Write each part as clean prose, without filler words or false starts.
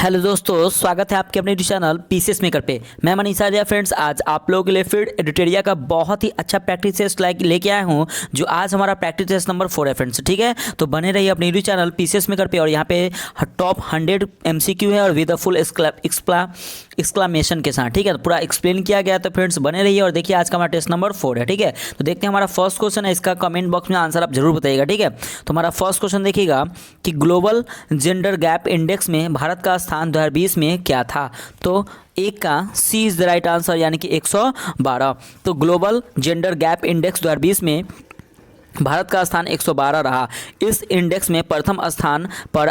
Hello दोस्तों, स्वागत है आपके अपने यूट्यूब चैनल पीसीएस मेकर पे। मैं मनीष आर्या फ्रेंड्स, आज आप लोगों के लिए फिर एडिटोरिया का बहुत ही अच्छा प्रैक्टिस टेस्ट लेके आया हूँ, जो आज हमारा प्रैक्टिस टेस्ट नंबर 4 है फ्रेंड्स। ठीक है, तो बने रहिए अपने यूट्यूब चैनल पीसीएस मेकर पे। और यहाँ पे टॉप 100 एमसीक्यू है और विद द फुल एक्सक्लामेशन के साथ। ठीक है, तो पूरा एक्सप्लेन किया गया। तो फ्रेंड्स बने रहिए और देखिए आज का हमारा टेस्ट नंबर 4 है। ठीक है, तो देखते हैं हमारा फर्स्ट क्वेश्चन है, इसका कमेंट बॉक्स में आंसर आप जरूर बताइएगा। ठीक है, तो हमारा फर्स्ट क्वेश्चन देखिएगा कि ग्लोबल जेंडर गैप इंडेक्स में भारत का स्थान 2020 में क्या था। तो एक का सी इज द राइट आंसर, यानी कि 112। तो ग्लोबल जेंडर गैप इंडेक्स 2020 में भारत का स्थान 112 रहा। इस इंडेक्स में प्रथम स्थान पर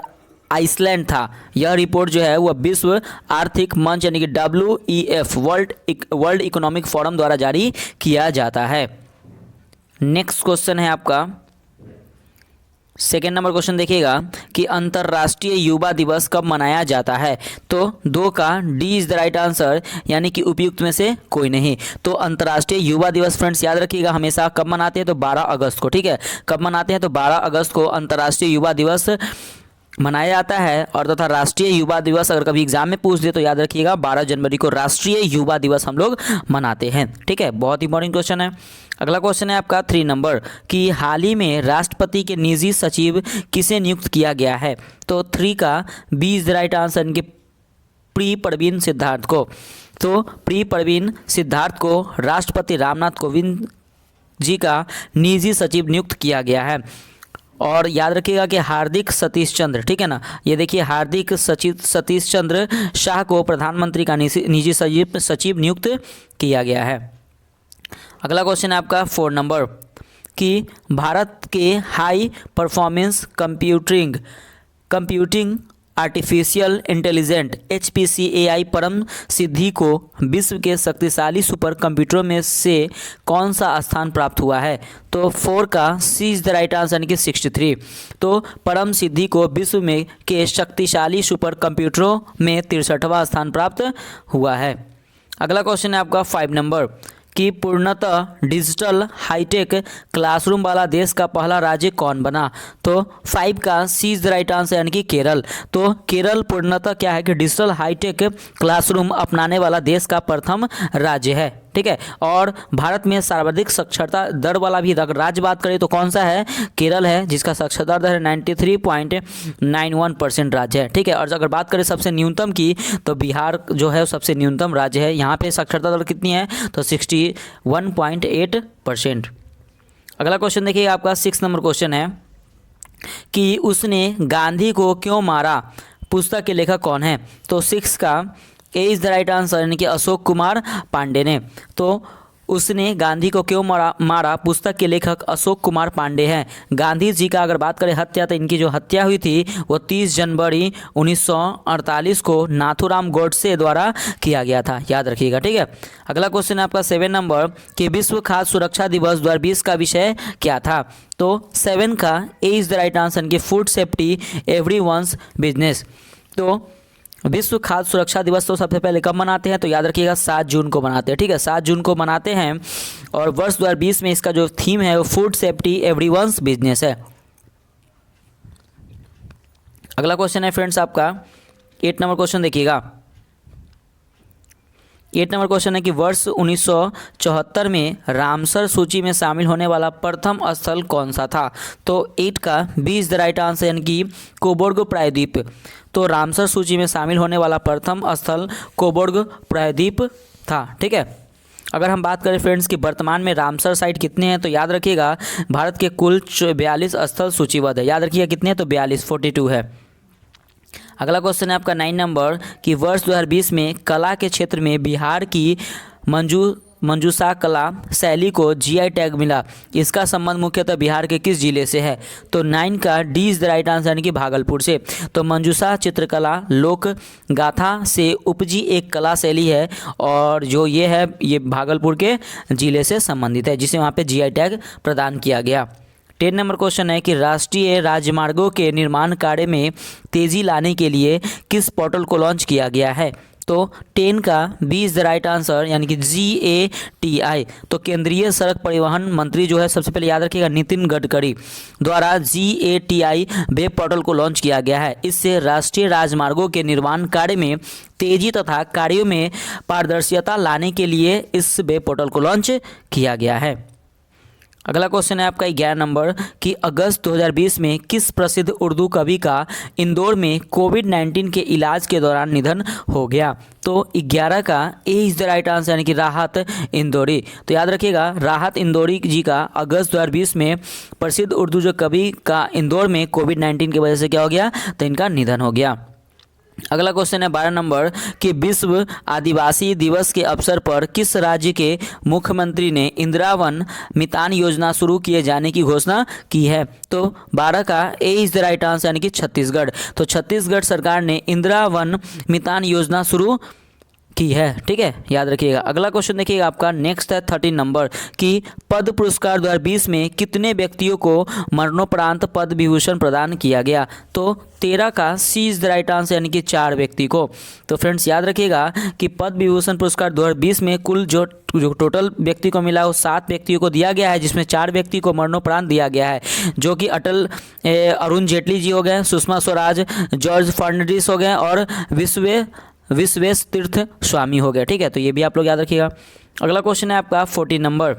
आइसलैंड था। यह रिपोर्ट जो है वह विश्व आर्थिक मंच यानी कि WEF वर्ल्ड इकोनॉमिक फोरम द्वारा जारी किया जाता है। नेक्स्ट क्वेश्चन है आपका सेकेंड नंबर क्वेश्चन देखिएगा कि अंतर्राष्ट्रीय युवा दिवस कब मनाया जाता है। तो 2 का D is the right answer, यानी कि उपयुक्त में से कोई नहीं। तो अंतर्राष्ट्रीय युवा दिवस फ्रेंड्स याद रखिएगा हमेशा कब मनाते हैं, तो 12 अगस्त को। ठीक है, कब मनाते हैं, तो 12 अगस्त को अंतर्राष्ट्रीय युवा दिवस मनाया जाता है। और तथा राष्ट्रीय युवा दिवस अगर कभी एग्जाम में पूछ दे तो याद रखिएगा 12 जनवरी को राष्ट्रीय युवा दिवस हम लोग मनाते हैं। ठीक है, बहुत इंपॉर्टेंट क्वेश्चन है। अगला क्वेश्चन है आपका 3 नंबर कि हाल ही में राष्ट्रपति के निजी सचिव किसे नियुक्त किया गया है। तो 3 का B is the right answer, इनके प्री परवीन सिद्धार्थ को। तो प्री परवीन सिद्धार्थ को राष्ट्रपति रामनाथ कोविंद जी का निजी सचिव नियुक्त किया गया है। और याद रखिएगा कि हार्दिक सतीश चंद्र, ठीक है ना, ये देखिए हार्दिक सतीश चंद्र शाह को प्रधानमंत्री का निजी सचिव नियुक्त किया गया है। अगला क्वेश्चन है आपका 4 नंबर कि भारत के high performance computing artificial intelligent HPC परम सिद्धि को विश्व के शक्तिशाली सुपर कंप्यूटरों में से कौन सा स्थान प्राप्त हुआ है। तो 4 का सी इज द राइट आंसर, यानी कि 63। तो परम सिद्धि को विश्व में के शक्तिशाली सुपर कंप्यूटरों में 63वां स्थान प्राप्त हुआ है। अगला क्वेश्चन है आपका 5 नंबर कि पूर्णतः डिजिटल हाईटेक क्लासरूम वाला देश का पहला राज्य कौन बना। तो 5 का सी इज द राइट आंसर, यानी कि केरल। तो केरल पूर्णतः क्या है कि डिजिटल हाईटेक क्लासरूम अपनाने वाला देश का प्रथम राज्य है। ठीक है, और भारत में सर्वाधिक साक्षरता दर वाला भी अगर राज्य बात करें तो कौन सा है, केरल है, जिसका साक्षरता दर 93.91% राज्य है। ठीक है, और अगर बात करें सबसे न्यूनतम की तो बिहार जो है सबसे न्यूनतम राज्य है। यहाँ पे साक्षरता दर कितनी है, तो 61.8%। अगला क्वेश्चन देखिए आपका 6 नंबर क्वेश्चन है कि उसने गांधी को क्यों मारा, पुस्तक के लेखक कौन है। तो 6 का A is the right answer, यानी कि अशोक कुमार पांडे ने। तो उसने गांधी को क्यों मारा, पुस्तक के लेखक अशोक कुमार पांडे हैं। गांधी जी का अगर बात करें हत्या, तो इनकी जो हत्या हुई थी वो 30 जनवरी 1948 को नाथूराम गोडसे द्वारा किया गया था, याद रखिएगा। ठीक है, अगला क्वेश्चन है आपका 7 नंबर कि विश्व खाद्य सुरक्षा दिवस 2020 का विषय क्या था। तो 7 का A is the right answer, कि फूड सेफ्टी एवरीवन्स बिजनेस। तो विश्व खाद्य सुरक्षा दिवस तो सबसे पहले कब मनाते हैं, तो याद रखिएगा 7 जून को मनाते हैं। ठीक है, 7 जून को मनाते हैं। और वर्ष 2020 में इसका जो थीम है वो फूड सेफ्टी एवरीवन्स बिजनेस है। अगला क्वेश्चन है फ्रेंड्स आपका 8 नंबर क्वेश्चन देखिएगा। 8 नंबर क्वेश्चन है कि वर्ष 1974 में रामसर सूची में शामिल होने वाला प्रथम स्थल कौन सा था। तो 8 का B is the right answer, यानी कि कोबोर्ग प्रायद्वीप। तो रामसर सूची में शामिल होने वाला प्रथम स्थल कोबोर्ग प्रायद्वीप था। ठीक है, अगर हम बात करें फ्रेंड्स कि वर्तमान में रामसर साइट कितने हैं, तो याद रखिएगा भारत के कुल 42 स्थल सूचीबद्ध है। याद रखिएगा कितने हैं, तो 42 है। अगला क्वेश्चन है आपका 9 नंबर कि वर्ष 2020 में कला के क्षेत्र में बिहार की मंजूषा कला शैली को GI टैग मिला। इसका संबंध मुख्यतः बिहार के किस जिले से है। तो 9 का D is the right answer, यानी कि भागलपुर से। तो मंजूषा चित्रकला लोक गाथा से उपजी एक कला शैली है, और जो ये है ये भागलपुर के जिले से संबंधित है, जिसे वहाँ पे GI टैग प्रदान किया गया। 10 नंबर क्वेश्चन है कि राष्ट्रीय राजमार्गों के निर्माण कार्य में तेजी लाने के लिए किस पोर्टल को लॉन्च किया गया है। तो 10 का B is the right answer, यानी कि GATI। तो केंद्रीय सड़क परिवहन मंत्री जो है, सबसे पहले याद रखिएगा, नितिन गडकरी द्वारा GATI वेब पोर्टल को लॉन्च किया गया है। इससे राष्ट्रीय राजमार्गों के निर्माण कार्य में तेजी तथा कार्यों में पारदर्शिता लाने के लिए इस वेब पोर्टल को लॉन्च किया गया है। अगला क्वेश्चन है आपका 11 नंबर कि अगस्त 2020 में किस प्रसिद्ध उर्दू कवि का इंदौर में कोविड-19 के इलाज के दौरान निधन हो गया? तो 11 का ए इज द राइट आंसर, यानी कि राहत इंदौरी। तो याद रखिएगा, राहत इंदौरी जी का अगस्त 2020 में प्रसिद्ध उर्दू जो कवि का इंदौर में कोविड-19 की वजह से क्या हो गया, तो इनका निधन हो गया। अगला क्वेश्चन है 12 नंबर कि विश्व आदिवासी दिवस के अवसर पर किस राज्य के मुख्यमंत्री ने इंदिरा वन मितान योजना शुरू किए जाने की घोषणा की है? तो 12 का ए इज द राइट आंसर, यानी कि छत्तीसगढ़। तो छत्तीसगढ़ सरकार ने इंदिरा वन मितान योजना शुरू की है, ठीक है, याद रखिएगा। अगला क्वेश्चन देखिएगा आपका नेक्स्ट है 13 नंबर कि पद्म पुरस्कार 2020 में कितने व्यक्तियों को मरणोपरांत पद्म विभूषण प्रदान किया गया? तो 13 का सी इज द राइट आंसर, यानी कि 4 व्यक्ति को। तो फ्रेंड्स याद रखिएगा कि पद्म विभूषण पुरस्कार 2020 में कुल जो टोटल व्यक्ति को मिला वो 7 व्यक्तियों को दिया गया है, जिसमें 4 व्यक्ति को मरणोपरांत दिया गया है, जो कि अरुण जेटली जी हो गए, सुषमा स्वराज, जॉर्ज फर्नांडिस हो गए और विश्वेश तीर्थ स्वामी हो गया, ठीक है। तो ये भी आप लोग याद रखिएगा। अगला क्वेश्चन है आपका 14 नंबर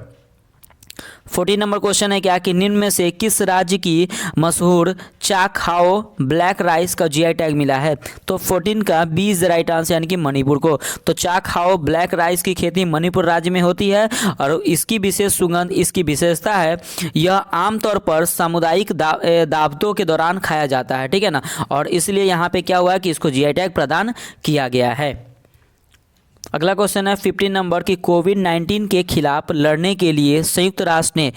क्वेश्चन है क्या कि निम्न में से किस राज्य की मशहूर चाखाओ ब्लैक राइस का GI टैग मिला है? तो 14 का B is the right answer, यानी कि मणिपुर को। तो चाखाओ ब्लैक राइस की खेती मणिपुर राज्य में होती है और इसकी विशेष सुगंध, इसकी विशेषता है यह आमतौर पर सामुदायिक दावतों के दौरान खाया जाता है, ठीक है ना, और इसलिए यहाँ पे क्या हुआ है कि इसको GI टैग प्रदान किया गया है। अगला क्वेश्चन है 15 नंबर कि कोविड-19 के खिलाफ लड़ने के लिए संयुक्त राष्ट्र ने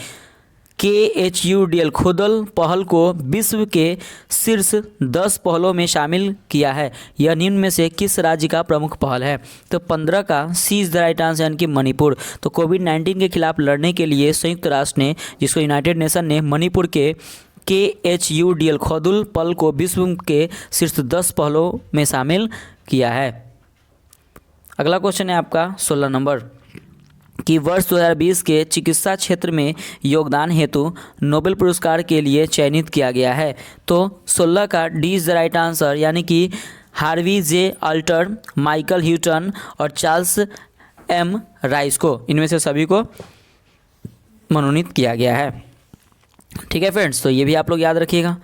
KHUDL खुदल पहल को विश्व के शीर्ष 10 पहलों में शामिल किया है। यह निम्न में से किस राज्य का प्रमुख पहल है? तो 15 का सी इज द राइट आंसर, यानी कि मणिपुर। तो कोविड-19 के खिलाफ लड़ने के लिए संयुक्त राष्ट्र ने, जिसको यूनाइटेड नेशन ने मणिपुर के KHUDL खुदल पहल को विश्व के शीर्ष 10 पहलों में शामिल किया है। अगला क्वेश्चन है आपका 16 नंबर कि वर्ष 2020 के चिकित्सा क्षेत्र में योगदान हेतु नोबेल पुरस्कार के लिए चयनित किया गया है। तो 16 का D is the right answer, यानी कि हार्वी जे अल्टर, माइकल ह्यूटन और चार्ल्स M राइस को, इनमें से सभी को मनोनीत किया गया है, ठीक है फ्रेंड्स। तो ये भी आप लोग याद रखिएगा।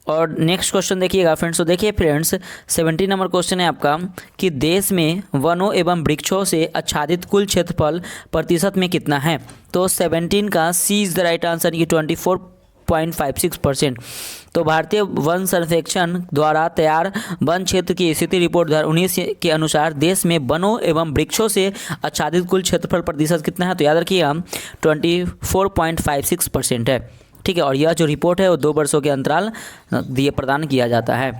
और नेक्स्ट क्वेश्चन देखिएगा फ्रेंड्स। तो देखिए फ्रेंड्स 17 नंबर क्वेश्चन है आपका कि देश में वनों एवं वृक्षों से आच्छादित कुल क्षेत्रफल प्रतिशत में कितना है? तो 17 का सी इज द राइट आंसर, ये 24.56%। तो भारतीय वन सर्वेक्षण द्वारा तैयार वन क्षेत्र की स्थिति रिपोर्ट 2019 के अनुसार देश में वनों एवं वृक्षों से आच्छादित कुल क्षेत्रफल प्रतिशत कितना है? तो याद रखिएगा 24.56% है, ठीक है। और यह जो रिपोर्ट है वो 2 वर्षों के अंतराल दिए प्रदान किया जाता है।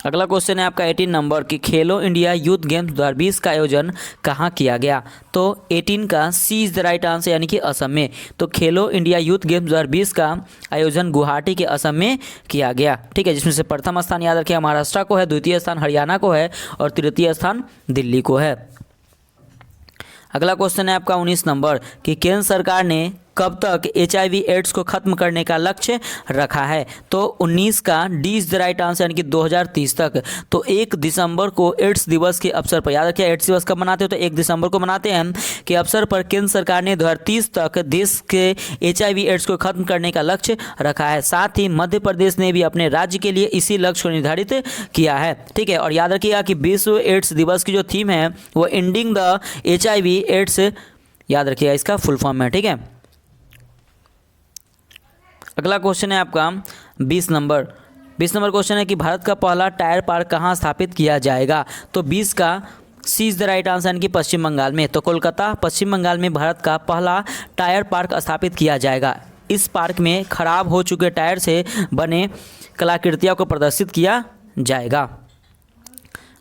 अगला क्वेश्चन है आपका 18 नंबर कि खेलो इंडिया यूथ गेम्स 2020 का आयोजन कहाँ किया गया? तो 18 का सी इज द राइट आंसर, यानी कि असम में। तो खेलो इंडिया यूथ गेम्स 2020 का आयोजन गुवाहाटी के असम में किया गया, ठीक है, जिसमें से प्रथम स्थान याद रखिए महाराष्ट्र को है, द्वितीय स्थान हरियाणा को है और तृतीय स्थान दिल्ली को है। अगला क्वेश्चन है आपका 19 नंबर कि केंद्र सरकार ने कब तक HIV एड्स को खत्म करने का लक्ष्य रखा है? तो 19 का D is the right answer, यानी कि 2030 तक। तो 1 दिसंबर को एड्स दिवस के अवसर पर, याद रखिए एड्स दिवस कब मनाते हो? तो 1 दिसंबर को मनाते हैं के अवसर पर केंद्र सरकार ने 2030 तक देश के HIV एड्स को खत्म करने का लक्ष्य रखा है। साथ ही मध्य प्रदेश ने भी अपने राज्य के लिए इसी लक्ष्य को निर्धारित किया है, ठीक है। और याद रखिएगा कि विश्व एड्स दिवस की जो थीम है वो एंडिंग द HIV एड्स, याद रखिएगा इसका फुल फॉर्म है, ठीक है। अगला क्वेश्चन है आपका 20 नंबर क्वेश्चन है कि भारत का पहला टायर पार्क कहाँ स्थापित किया जाएगा? तो 20 का सी इज द राइट आंसर, यानी कि पश्चिम बंगाल में। तो कोलकाता पश्चिम बंगाल में भारत का पहला टायर पार्क स्थापित किया जाएगा। इस पार्क में खराब हो चुके टायर से बने कलाकृतियों को प्रदर्शित किया जाएगा।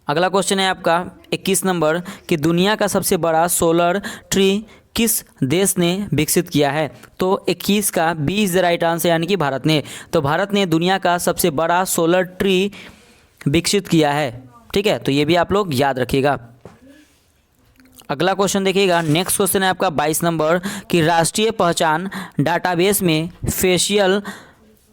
अगला क्वेश्चन है आपका 21 नंबर कि दुनिया का सबसे बड़ा सोलर ट्री किस देश ने विकसित किया है? तो 21 का B is the right answer, यानी कि भारत ने। तो भारत ने दुनिया का सबसे बड़ा सोलर ट्री विकसित किया है, ठीक है, तो ये भी आप लोग याद रखिएगा। अगला क्वेश्चन देखिएगा, नेक्स्ट क्वेश्चन है आपका 22 नंबर कि राष्ट्रीय पहचान डाटाबेस में फेशियल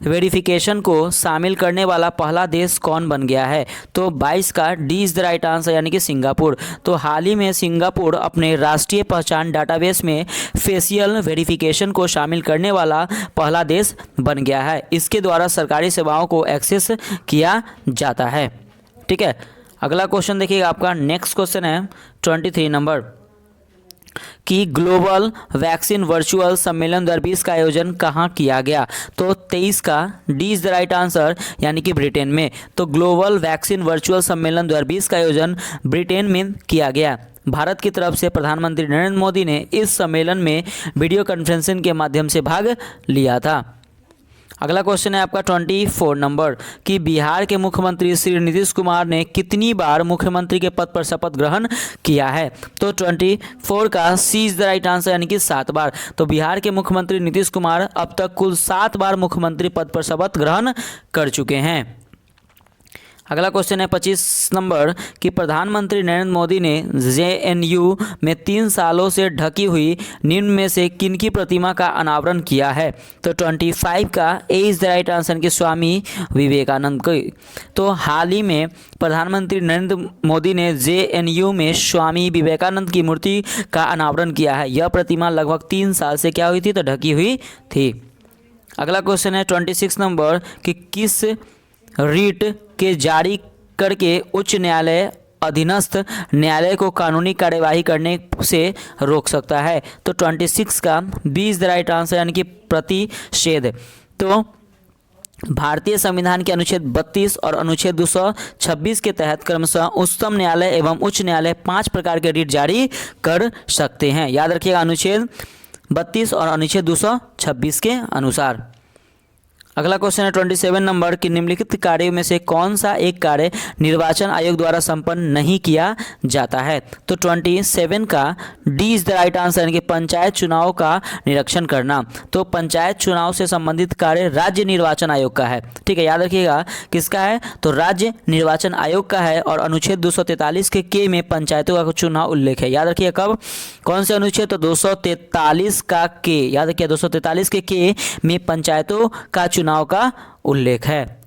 वेरिफिकेशन को शामिल करने वाला पहला देश कौन बन गया है? तो 22 का D is the right answer यानी कि सिंगापुर। तो हाल ही में सिंगापुर अपने राष्ट्रीय पहचान डाटाबेस में फेशियल वेरिफिकेशन को शामिल करने वाला पहला देश बन गया है। इसके द्वारा सरकारी सेवाओं को एक्सेस किया जाता है। ठीक है, अगला क्वेश्चन देखिएगा आपका, नेक्स्ट क्वेश्चन है 23 नंबर कि ग्लोबल वैक्सीन वर्चुअल सम्मेलन 2020 का आयोजन कहाँ किया गया? तो 23 का D is the right answer यानी कि ब्रिटेन में। तो ग्लोबल वैक्सीन वर्चुअल सम्मेलन 2020 का आयोजन ब्रिटेन में किया गया। भारत की तरफ से प्रधानमंत्री नरेंद्र मोदी ने इस सम्मेलन में वीडियो कॉन्फ्रेंसिंग के माध्यम से भाग लिया था। अगला क्वेश्चन है आपका 24 नंबर कि बिहार के मुख्यमंत्री श्री नीतीश कुमार ने कितनी बार मुख्यमंत्री के पद पर शपथ ग्रहण किया है? तो 24 का सी इज़ द राइट आंसर यानी कि 7 बार। तो बिहार के मुख्यमंत्री नीतीश कुमार अब तक कुल 7 बार मुख्यमंत्री पद पर शपथ ग्रहण कर चुके हैं। अगला क्वेश्चन है 25 नंबर कि प्रधानमंत्री नरेंद्र मोदी ने JNU में 3 सालों से ढकी हुई निम्न में से किनकी प्रतिमा का अनावरण किया है? तो 25 का A is the right answer कि स्वामी विवेकानंद की। तो हाल ही में प्रधानमंत्री नरेंद्र मोदी ने JNU में स्वामी विवेकानंद की मूर्ति का अनावरण किया है। यह प्रतिमा लगभग 3 साल से क्या हुई थी? तो ढकी हुई थी। अगला क्वेश्चन है 26 नंबर कि किस रीट के जारी करके उच्च न्यायालय अधीनस्थ न्यायालय को कानूनी कार्यवाही करने से रोक सकता है? तो 26 का B is the right answer यानी कि प्रतिषेध। तो भारतीय संविधान के अनुच्छेद 32 और अनुच्छेद 226 के तहत क्रमशः उच्चतम न्यायालय एवं उच्च न्यायालय 5 प्रकार के रीट जारी कर सकते हैं। याद रखिएगा, अनुच्छेद 32 और अनुच्छेद 226 के अनुसार। अगला क्वेश्चन है 27 नंबर कि निम्नलिखित कार्यों में से कौन सा एक कार्य निर्वाचन आयोग द्वारा संपन्न नहीं किया जाता है? तो 27 का D is the right answer यानी कि पंचायत चुनाव का निरीक्षण करना। तो पंचायत चुनाव से संबंधित कार्य राज्य निर्वाचन आयोग का है। ठीक है, याद रखिएगा किसका है? तो राज्य निर्वाचन आयोग का है। और अनुच्छेद 243 के में पंचायतों का चुनाव उल्लेख है। याद रखिए कब, कौन से अनुच्छेद? तो 243 का के। याद रखिए 243 के में पंचायतों का चुनाव का उल्लेख है।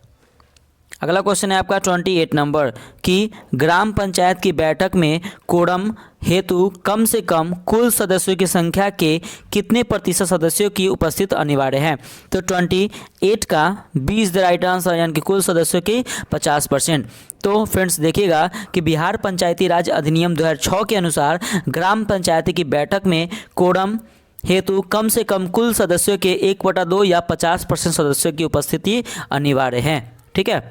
अगला क्वेश्चन है आपका 28 नंबर कि ग्राम पंचायत की बैठक में कोरम हेतु कम से कम कुल सदस्यों की संख्या के कितने प्रतिशत सदस्यों की उपस्थित अनिवार्य है? तो 28 का B is the right answer यानी कि कुल सदस्यों के 50%। तो फ्रेंड्स देखिएगा कि बिहार पंचायती राज अधिनियम 2006 के अनुसार ग्राम पंचायती की बैठक में कोरम हेतु कम से कम कुल सदस्यों के 1/2 या 50% सदस्यों की उपस्थिति अनिवार्य है। ठीक है,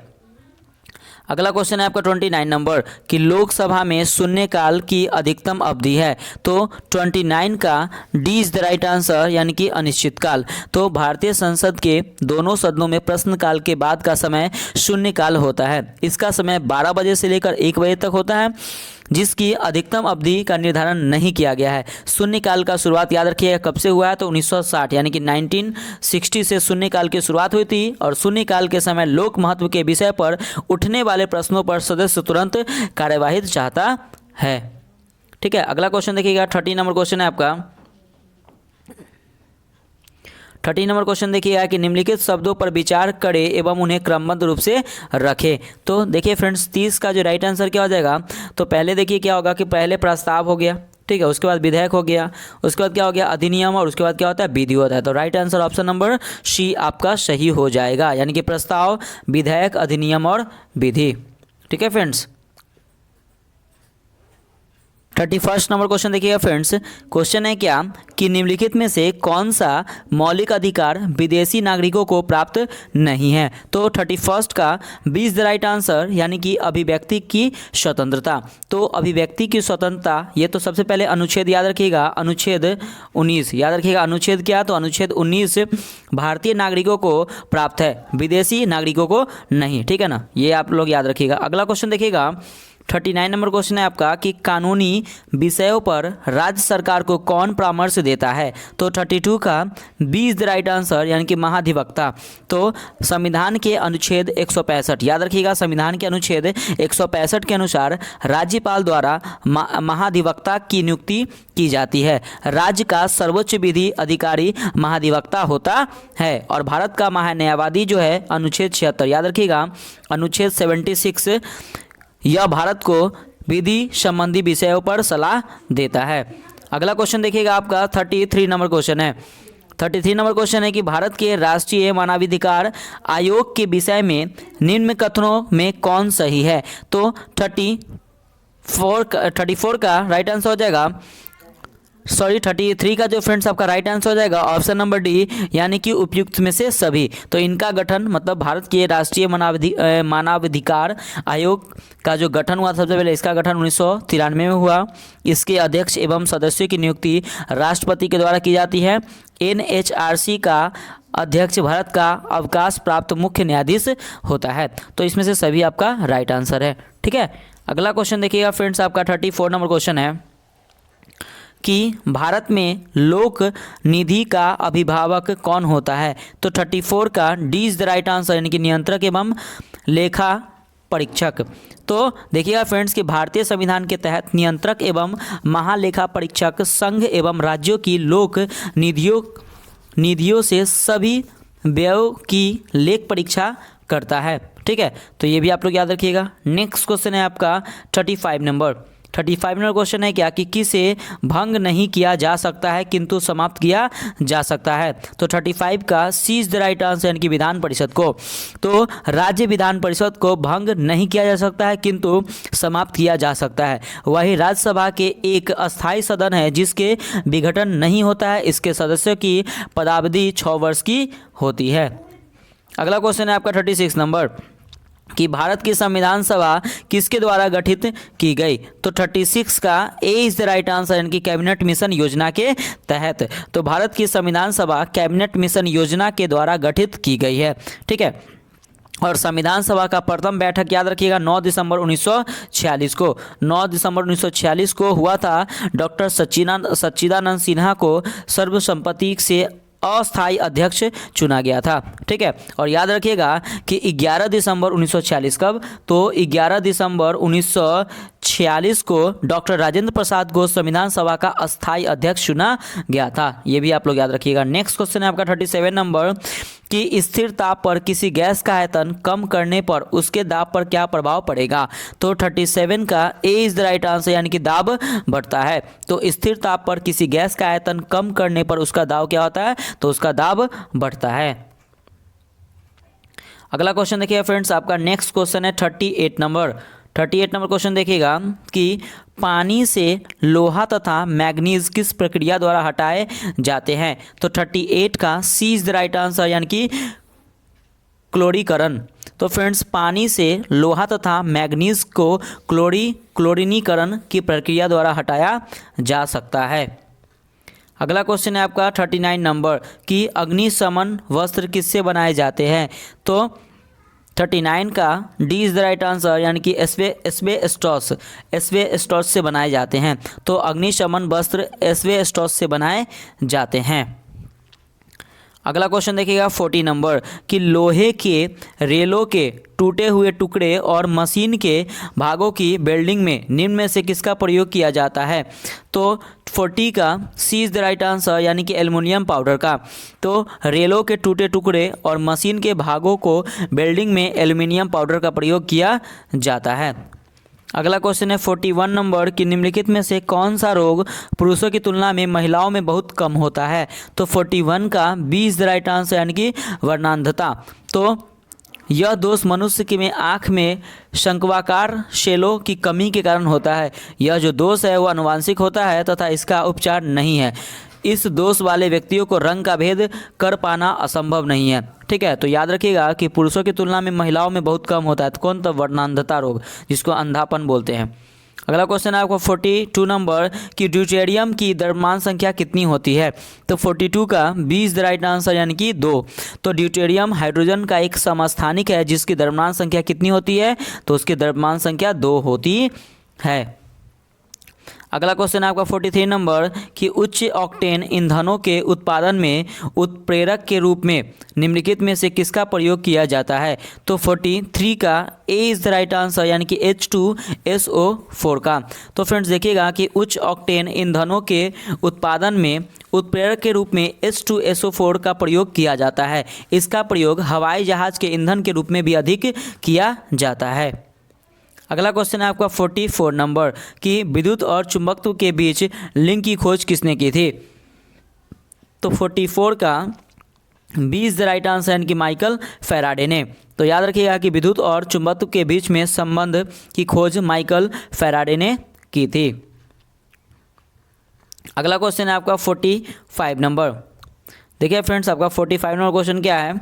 अगला क्वेश्चन है आपका 29 नंबर कि लोकसभा में शून्यकाल की अधिकतम अवधि है? तो 29 का D is the right answer यानी कि अनिश्चितकाल। तो भारतीय संसद के दोनों सदनों में प्रश्नकाल के बाद का समय शून्यकाल होता है। इसका समय 12 बजे से लेकर 1 बजे तक होता है, जिसकी अधिकतम अवधि का निर्धारण नहीं किया गया है। शून्यकाल का शुरुआत याद रखिएगा कब से हुआ है? तो 1960 यानी कि 1960 से शून्यकाल की शुरुआत हुई थी। और शून्यकाल के समय लोक महत्व के विषय पर उठने वाले प्रश्नों पर सदस्य तुरंत कार्यवाही चाहता है। ठीक है, अगला क्वेश्चन देखिएगा 30 नंबर क्वेश्चन है आपका। 30 नंबर क्वेश्चन देखिएगा कि निम्नलिखित शब्दों पर विचार करें एवं उन्हें क्रमबद्ध रूप से रखें। तो देखिए फ्रेंड्स 30 का जो राइट आंसर क्या हो जाएगा? तो पहले देखिए क्या होगा कि पहले प्रस्ताव हो गया, ठीक है, उसके बाद विधेयक हो गया, उसके बाद क्या हो गया? अधिनियम, और उसके बाद क्या होता है? विधि होता है। तो right answer option number C आपका सही हो जाएगा, यानी कि प्रस्ताव, विधेयक, अधिनियम और विधि। ठीक है फ्रेंड्स, 31 नंबर क्वेश्चन देखिएगा फ्रेंड्स। क्वेश्चन है क्या कि निम्नलिखित में से कौन सा मौलिक अधिकार विदेशी नागरिकों को प्राप्त नहीं है? तो 31 का B is the right answer यानी कि अभिव्यक्ति की स्वतंत्रता। तो अभिव्यक्ति की स्वतंत्रता, ये तो सबसे पहले अनुच्छेद याद रखिएगा, अनुच्छेद 19 याद रखिएगा। अनुच्छेद क्या? तो अनुच्छेद 19 भारतीय नागरिकों को प्राप्त है, विदेशी नागरिकों को नहीं। ठीक है ना, ये आप लोग याद रखिएगा। अगला क्वेश्चन देखिएगा 39 नंबर क्वेश्चन है आपका कि कानूनी विषयों पर राज्य सरकार को कौन परामर्श देता है? तो 32 का B is the right answer, यानी कि महाधिवक्ता। तो संविधान के अनुच्छेद 165, याद रखिएगा, संविधान के अनुच्छेद 165 के अनुसार राज्यपाल द्वारा महाधिवक्ता की नियुक्ति की जाती है। राज्य का सर्वोच्च विधि अधिकारी महाधिवक्ता होता है। और भारत का महान्यायवादी जो है अनुच्छेद 76, याद रखिएगा, अनुच्छेद 76 यह भारत को विधि संबंधी विषयों पर सलाह देता है। अगला क्वेश्चन देखिएगा आपका 33 नंबर क्वेश्चन है। 33 नंबर क्वेश्चन है कि भारत के राष्ट्रीय मानवाधिकार आयोग के विषय में निम्न कथनों में कौन सही है? तो 34 का राइट आंसर हो जाएगा, 33 का जो फ्रेंड्स आपका राइट आंसर हो जाएगा ऑप्शन नंबर डी, यानी कि उपयुक्त में से सभी। तो इनका गठन मतलब भारत के राष्ट्रीय मानवाधिकार आयोग का जो गठन हुआ सबसे पहले, इसका गठन 1993 में हुआ। इसके अध्यक्ष एवं सदस्यों की नियुक्ति राष्ट्रपति के द्वारा की जाती है। NHRC का अध्यक्ष भारत का अवकाश प्राप्त मुख्य न्यायाधीश होता है। तो इसमें से सभी आपका राइट आंसर है। ठीक है, अगला क्वेश्चन देखिएगा फ्रेंड्स, आपका 34 नंबर क्वेश्चन है कि भारत में लोक निधि का अभिभावक कौन होता है? तो 34 का D is the right answer, यानी कि नियंत्रक एवं लेखा परीक्षक। तो देखिएगा फ्रेंड्स कि भारतीय संविधान के तहत नियंत्रक एवं महालेखा परीक्षक संघ एवं राज्यों की लोक निधियों से सभी व्ययों की लेख परीक्षा करता है। ठीक है, तो ये भी आप लोग याद रखिएगा। नेक्स्ट क्वेश्चन है आपका 35 नंबर क्वेश्चन है क्या कि किसे भंग नहीं किया जा सकता है किंतु समाप्त किया जा सकता है? तो 35 का सी इज द राइट आंसर, यानी कि विधान परिषद को। तो राज्य विधान परिषद को भंग नहीं किया जा सकता है किंतु समाप्त किया जा सकता है। वही राज्यसभा के एक अस्थायी सदन है जिसके विघटन नहीं होता है। इसके सदस्यों की पदावधि 6 वर्ष की होती है। अगला क्वेश्चन है आपका 36 नंबर कि भारत की संविधान सभा किसके द्वारा गठित की गई? तो 36 का ए इज द राइट आंसर, यानी कि कैबिनेट मिशन योजना के तहत। तो भारत की संविधान सभा कैबिनेट मिशन योजना के द्वारा गठित की गई है। ठीक है, और संविधान सभा का प्रथम बैठक याद रखिएगा 9 दिसंबर 1946 को 9 दिसंबर 1946 को हुआ था। डॉक्टर सच्चिदानंद सिन्हा को सर्वसम्मति से अस्थायी अध्यक्ष चुना गया था। ठीक है, और याद रखिएगा कि 11 दिसंबर 1946 कब? तो 11 दिसंबर 1946 को डॉक्टर राजेंद्र प्रसाद को संविधान सभा का अस्थायी अध्यक्ष चुना गया था। ये भी आप लोग याद रखिएगा। नेक्स्ट क्वेश्चन है आपका 37 नंबर कि स्थिर ताप पर किसी गैस का आयतन कम करने पर उसके दाब पर क्या प्रभाव पड़ेगा? तो 37 का ए इज द राइट आंसर, यानी कि दाब बढ़ता है। तो स्थिर ताप पर किसी गैस का आयतन कम करने पर उसका दाब क्या होता है? तो उसका दाब बढ़ता है। अगला क्वेश्चन देखिए फ्रेंड्स, आपका नेक्स्ट क्वेश्चन है 38 नंबर क्वेश्चन देखिएगा कि पानी से लोहा तथा मैग्नीज किस प्रक्रिया द्वारा हटाए जाते हैं? तो 38 का सी इज द राइट आंसर, यानी कि क्लोरीकरण। तो फ्रेंड्स पानी से लोहा तथा मैग्नीज को क्लोरीनीकरण की प्रक्रिया द्वारा हटाया जा सकता है। अगला क्वेश्चन है आपका 39 नंबर कि अग्निशमन वस्त्र किससे बनाए जाते हैं? तो 39 का D is the right answer, यानी कि एस्बेस्टॉस से बनाए जाते हैं। तो अग्निशमन वस्त्र एस्बेस्टॉस से बनाए जाते हैं। अगला क्वेश्चन देखिएगा 40 नंबर कि लोहे के रेलों के टूटे हुए टुकड़े और मशीन के भागों की वेल्डिंग में निम्न में से किसका प्रयोग किया जाता है? तो 40 का सी इज द राइट आंसर, यानी कि एल्युमिनियम पाउडर का। तो रेलों के टूटे टुकड़े और मशीन के भागों को वेल्डिंग में एल्युमिनियम पाउडर का प्रयोग किया जाता है। अगला क्वेश्चन है 41 नंबर कि निम्नलिखित में से कौन सा रोग पुरुषों की तुलना में महिलाओं में बहुत कम होता है? तो 41 का B is the right answer, यानी कि वर्णांधता। तो यह दोष मनुष्य की में आँख में शंक्वाकार शेलों की कमी के कारण होता है। यह जो दोष है वो आनुवांशिक होता है तथा इसका उपचार नहीं है। इस दोष वाले व्यक्तियों को रंग का भेद कर पाना असंभव नहीं है। ठीक है, तो याद रखिएगा कि पुरुषों की तुलना में महिलाओं में बहुत कम होता है। तो कौन? तो वर्णांधता रोग, जिसको अंधापन बोलते हैं। अगला क्वेश्चन है आपको 42 नंबर कि ड्यूटेरियम की द्रव्यमान संख्या कितनी होती है। तो 42 का 20 द राइट आंसर यानी कि 2। तो ड्यूटेरियम हाइड्रोजन का एक समस्थानिक है जिसकी द्रव्यमान संख्या कितनी होती है, तो उसकी द्रव्यमान संख्या 2 होती है। अगला क्वेश्चन है आपका 43 नंबर कि उच्च ऑक्टेन ईंधनों के उत्पादन में उत्प्रेरक के रूप में निम्नलिखित में से किसका प्रयोग किया जाता है। तो 43 का A is the right answer यानी कि H2SO4 का। तो फ्रेंड्स देखिएगा कि उच्च ऑक्टेन ईंधनों के उत्पादन में उत्प्रेरक के रूप में H2SO4 का प्रयोग किया जाता है। इसका प्रयोग हवाई जहाज के ईंधन के रूप में भी अधिक किया जाता है। अगला क्वेश्चन है आपका 44 नंबर कि विद्युत और चुंबकत्व के बीच लिंक की खोज किसने की थी। तो 44 का 20 द राइट आंसर यानी कि माइकल फैराडे ने। तो याद रखिएगा कि विद्युत और चुंबकत्व के बीच में संबंध की खोज माइकल फैराडे ने की थी। अगला क्वेश्चन है आपका 45 नंबर। देखिए फ्रेंड्स आपका 45 नंबर क्वेश्चन क्या है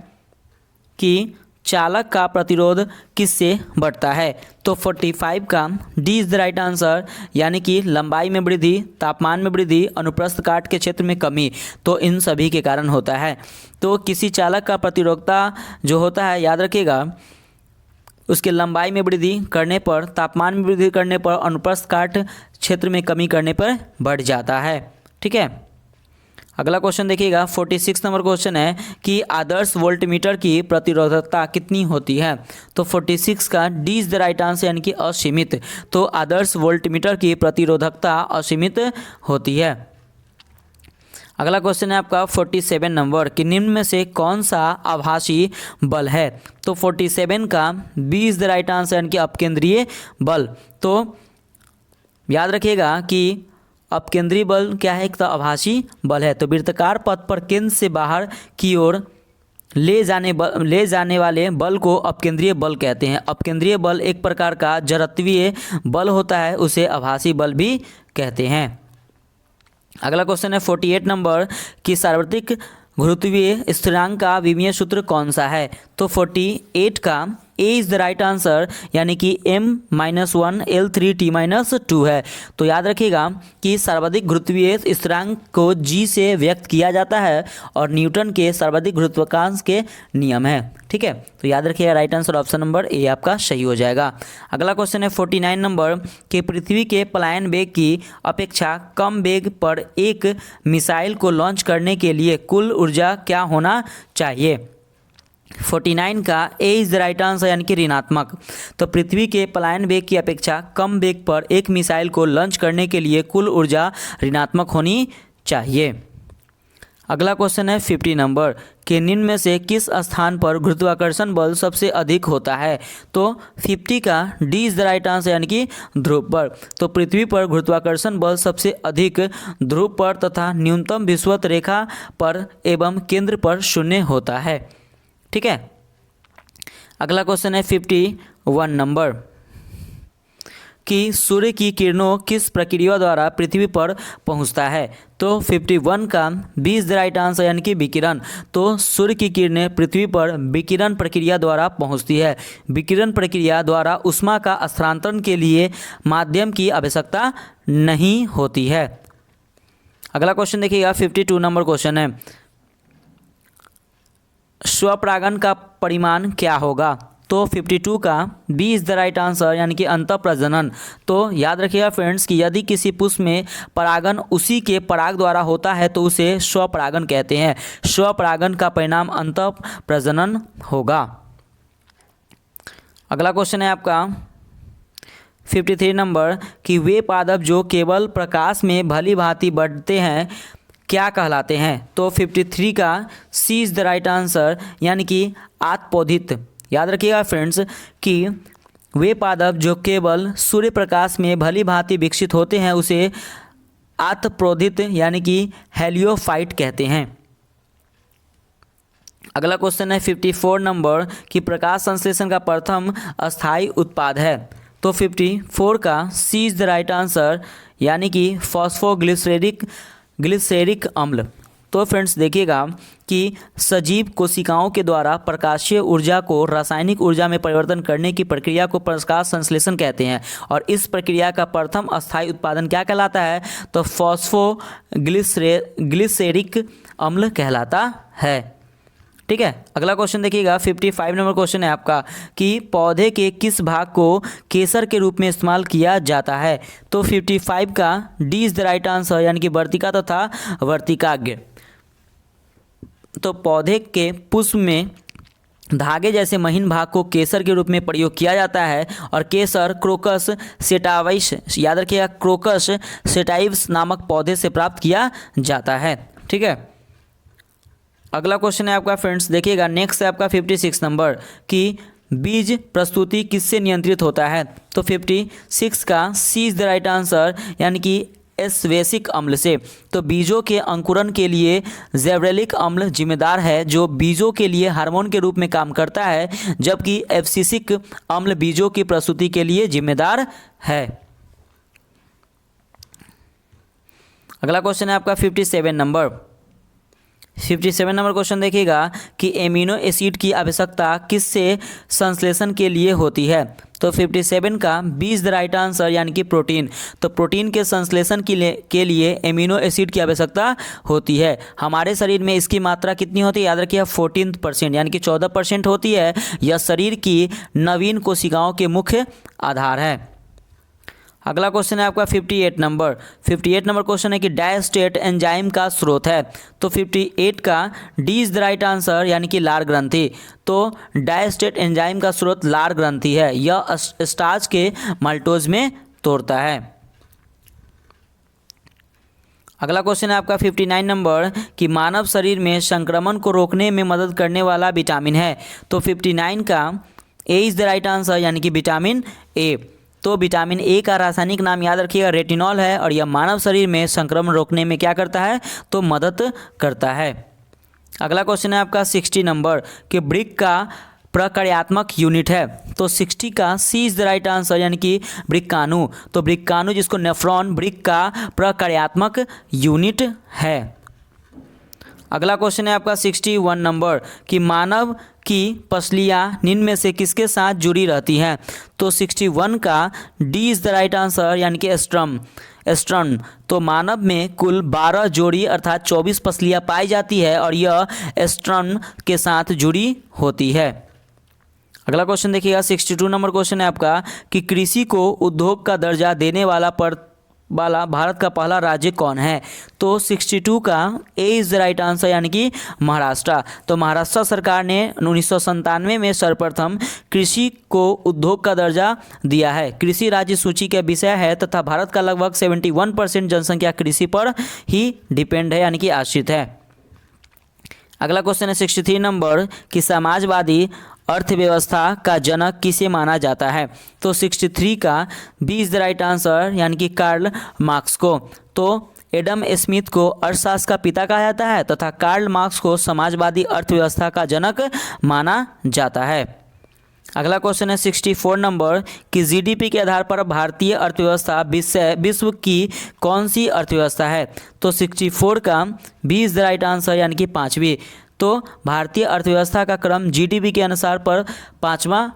कि चालक का प्रतिरोध किससे बढ़ता है। तो 45 का D is the right answer यानी कि लंबाई में वृद्धि, तापमान में वृद्धि, अनुप्रस्थ काट के क्षेत्र में कमी, तो इन सभी के कारण होता है। तो किसी चालक का प्रतिरोधकता जो होता है याद रखिएगा उसके लंबाई में वृद्धि करने पर, तापमान में वृद्धि करने पर, अनुप्रस्थ काट क्षेत्र में कमी करने पर बढ़ जाता है। ठीक है। अगला क्वेश्चन देखिएगा 46 नंबर क्वेश्चन है कि आदर्श वोल्टमीटर की प्रतिरोधकता कितनी होती है। तो 46 का D is the right answer यानी कि असीमित। तो आदर्श वोल्टमीटर की प्रतिरोधकता असीमित होती है। अगला क्वेश्चन है आपका 47 नंबर कि निम्न में से कौन सा आभासी बल है। तो 47 का B is the right answer यानी कि अपकेंद्रीय बल। तो याद रखिएगा कि अपकेंद्रीय बल क्या है, एक तो आभासी बल है। तो वृत्ताकार पथ पर केंद्र से बाहर की ओर ले जाने वाले बल को अपकेंद्रीय बल कहते हैं। अपकेंद्रीय बल एक प्रकार का जड़त्वीय बल होता है, उसे आभासी बल भी कहते हैं। अगला क्वेश्चन है 48 नंबर कि सार्वत्रिक गुरुत्वीय स्थिरांक का विमीय सूत्र कौन सा है। तो 48 का A is the right answer यानी कि m-1 L3t-2 है। तो याद रखिएगा कि सर्वाधिक गुरुत्वीय स्थिरांक को g से व्यक्त किया जाता है और न्यूटन के सर्वाधिक गुरुत्वाकर्षण के नियम है। ठीक है। तो याद रखिएगा right answer option number A आपका सही हो जाएगा। अगला क्वेश्चन है 49 नंबर कि पृथ्वी के पलायन वेग की अपेक्षा कम वेग पर एक मिसाइल को लॉन्च करने के लिए कुल ऊर्जा क्या होना चाहिए। 49 का A is the right answer यानी कि ऋणात्मक। तो पृथ्वी के पलायन वेग की अपेक्षा कम वेग पर एक मिसाइल को लॉन्च करने के लिए कुल ऊर्जा ऋणात्मक होनी चाहिए। अगला क्वेश्चन है 50 नंबर कि निम्न में से किस स्थान पर गुरुत्वाकर्षण बल सबसे अधिक होता है। तो 50 का D is the right answer यानी कि ध्रुव पर। तो पृथ्वी पर गुरुत्वाकर्षण बल सबसे अधिक ध्रुव पर तथा न्यूनतम विषुवत रेखा पर एवं केंद्र पर 0 होता है। ठीक है। अगला क्वेश्चन है 51 नंबर कि सूर्य की किरणों किस प्रक्रिया द्वारा पृथ्वी पर पहुंचता है। तो 51 का B is the right answer यानी कि विकिरण। तो सूर्य की किरणें पृथ्वी पर विकिरण प्रक्रिया द्वारा पहुंचती है। विकिरण प्रक्रिया द्वारा ऊष्मा का स्थानांतरण के लिए माध्यम की आवश्यकता नहीं होती है। अगला क्वेश्चन देखिएगा 52 नंबर क्वेश्चन है स्वपरागन का परिमाण क्या होगा। तो 52 का B is the right answer यानी कि अंतःप्रजनन। तो याद रखिएगा फ्रेंड्स कि यदि किसी पुष्प में परागन उसी के पराग द्वारा होता है तो उसे स्वपरागन कहते हैं। स्वपरागन का परिणाम अंतःप्रजनन होगा। अगला क्वेश्चन है आपका 53 नंबर कि वे पादप जो केवल प्रकाश में भली भांति बढ़ते हैं क्या कहलाते हैं। तो 53 का सी इज़ द राइट आंसर यानी कि आत्पोदित। याद रखिएगा फ्रेंड्स कि वे पादप जो केवल सूर्य प्रकाश में भली भांति विकसित होते हैं उसे आत्पोदित यानी कि हेलियोफाइट कहते हैं। अगला क्वेश्चन है 54 नंबर कि प्रकाश संश्लेषण का प्रथम अस्थायी उत्पाद है। तो 54 का सी इज़ द राइट आंसर यानी कि फॉस्फोग्लिसरेरिक अम्ल। तो फ्रेंड्स देखिएगा कि सजीव कोशिकाओं के द्वारा प्रकाशीय ऊर्जा को रासायनिक ऊर्जा में परिवर्तन करने की प्रक्रिया को प्रकाश संश्लेषण कहते हैं। और इस प्रक्रिया का प्रथम अस्थायी उत्पादन क्या कहलाता है? तो फॉस्फोग्लिसरेरिक अम्ल कहलाता है। ठीक है, अगला क्वेश्चन देखिएगा 55 नंबर क्वेश्चन है आपका कि पौधे के किस भाग को केसर के रूप में इस्तेमाल किया जाता है? तो 55 का D is the right answer, यानी कि वर्तिका तथा वर्तिकाग्र। तो पौधे के पुष्प में धागे जैसे महीन भाग को केसर के रूप में प्रयोग किया जाता है और केसर क्रोकस सेटाइवस, याद रखिएगा क्रोकस सेटाइवस नामक पौधे से प्राप्त किया जाता है। ठीक है, अगला क्वेश्चन है आपका फ्रेंड्स देखिएगा, नेक्स्ट है आपका 56 नंबर कि बीज प्रस्तुति किससे नियंत्रित होता है? तो 56 का सी इज द राइट आंसर, यानी कि एस्वेसिक अम्ल से। तो बीजों के अंकुरन के लिए जेब्रेलिक अम्ल जिम्मेदार है, जो बीजों के लिए हार्मोन के रूप में काम करता है, जबकि एब्सिसिक अम्ल बीजों की प्रस्तुति के लिए जिम्मेदार है। अगला क्वेश्चन है आपका 57 नंबर। 57 नंबर क्वेश्चन देखिएगा कि एमिनो एसिड की आवश्यकता किससे संश्लेषण के लिए होती है? तो 57 का B is the right answer, यानी कि प्रोटीन। तो प्रोटीन के संश्लेषण के लिए एमिनो एसिड की आवश्यकता होती है। हमारे शरीर में इसकी मात्रा कितनी होती है? याद रखिए 14%, यानी कि 14% होती है। यह शरीर की नवीन कोशिकाओं के मुख्य आधार है। अगला क्वेश्चन है आपका 58 नंबर। 58 नंबर क्वेश्चन है कि डायस्टेट एंजाइम का स्रोत है। तो 58 का D is the right answer, यानी कि लार ग्रंथि। तो डायस्टेट एंजाइम का स्रोत लार ग्रंथि है। यह स्टार्च के माल्टोज में तोड़ता है। अगला क्वेश्चन है आपका 59 नंबर कि मानव शरीर में संक्रमण को रोकने में मदद करने वाला विटामिन है। तो 59 का ए इज द राइट आंसर, यानी कि विटामिन ए। तो विटामिन ए का रासायनिक नाम याद रखिएगा रेटिनॉल है, और यह मानव शरीर में संक्रमण रोकने में क्या करता है? तो मदद करता है। अगला क्वेश्चन है आपका 60 नंबर कि ब्रिक का प्रक्रियात्मक यूनिट है। तो 60 का सी इज द राइट आंसर, यानी कि ब्रिकाणु। तो ब्रिकाणु जिसको नेफ्रॉन ब्रिक का प्रक्रियात्मक यूनिट है। अगला क्वेश्चन है आपका 61 नंबर कि मानव की पसलियाँ निम्न में से किसके साथ जुड़ी रहती हैं? तो 61 का D is the right answer, यानी कि एस्ट्रन। तो मानव में कुल 12 जोड़ी अर्थात 24 पसलियाँ पाई जाती है, और यह एस्ट्रन के साथ जुड़ी होती है। अगला क्वेश्चन देखिएगा 62 नंबर क्वेश्चन है आपका कि कृषि को उद्योग का दर्जा देने वाला भारत का पहला राज्य कौन है? तो 62 का ए इज द राइट आंसर, यानी कि महाराष्ट्र। तो महाराष्ट्र सरकार ने 1997 में सर्वप्रथम कृषि को उद्योग का दर्जा दिया है। कृषि राज्य सूची का विषय है तथा भारत का लगभग 71% जनसंख्या कृषि पर ही डिपेंड है, यानी कि आश्रित है। अगला क्वेश्चन है 63 नंबर कि समाजवादी अर्थव्यवस्था का जनक किसे माना जाता है? तो 63 का B is the right answer, यानी कि कार्ल मार्क्स को। तो एडम स्मिथ को अर्थशास्त्र का पिता कहा जाता है तथा कार्ल मार्क्स को समाजवादी अर्थव्यवस्था का जनक माना जाता है। अगला क्वेश्चन है 64 नंबर कि जीडीपी के आधार पर भारतीय अर्थव्यवस्था विश्व की कौन सी अर्थव्यवस्था है? तो 64 का B is the right answer, यानी कि 5वीं। तो भारतीय अर्थव्यवस्था का क्रम जीडीपी के अनुसार पर पाँचवा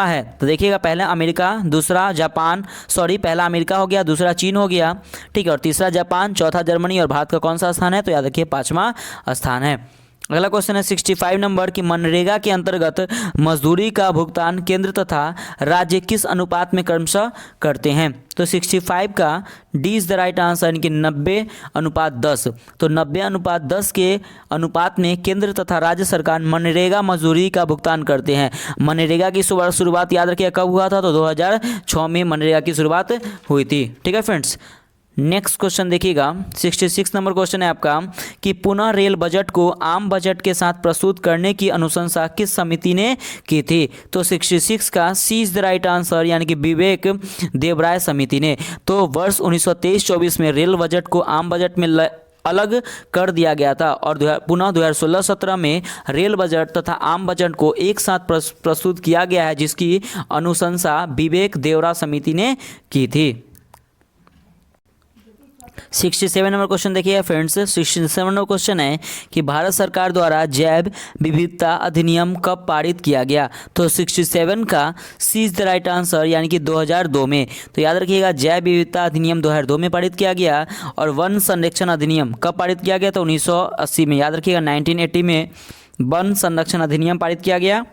है। तो देखिएगा पहला अमेरिका, दूसरा जापान, पहला अमेरिका हो गया, दूसरा चीन हो गया, ठीक है, और तीसरा जापान, चौथा जर्मनी, और भारत का कौन सा स्थान है? तो याद रखिए 5वां स्थान है। अगला क्वेश्चन है 65 नंबर कि मनरेगा के अंतर्गत मजदूरी का भुगतान केंद्र तथा राज्य किस अनुपात में क्रमशः करते हैं? तो 65 का D is the right answer, यानी कि 90:10। तो 90:10 के अनुपात में केंद्र तथा राज्य सरकार मनरेगा मजदूरी का भुगतान करते हैं। मनरेगा की शुरुआत याद रखिए कब हुआ था? तो 2006 में मनरेगा की शुरुआत हुई थी। ठीक है फ्रेंड्स, नेक्स्ट क्वेश्चन देखिएगा 66 नंबर क्वेश्चन है आपका कि पुनः रेल बजट को आम बजट के साथ प्रस्तुत करने की अनुशंसा किस समिति ने की थी? तो 66 का सी इज द राइट आंसर, यानी कि विवेक देवराय समिति ने। तो वर्ष 1923-24 में रेल बजट को आम बजट में अलग कर दिया गया था, और पुनः 2016-17 में रेल बजट तथा आम बजट को एक साथ प्रस्तुत किया गया है, जिसकी अनुशंसा विवेक देवरा समिति ने की थी। 67 नंबर क्वेश्चन देखिए फ्रेंड्स, 67 नंबर क्वेश्चन है कि भारत सरकार द्वारा जैव विविधता अधिनियम कब पारित किया गया। तो 67 का सी इज द राइट आंसर, यानी कि 2002 में। तो याद रखिएगा जैव विविधता अधिनियम 2002 में पारित किया गया। और वन संरक्षण अधिनियम कब पारित किया गया, तो 1980 में। याद रखिएगा 1980 में वन संरक्षण अधिनियम पारित किया गया।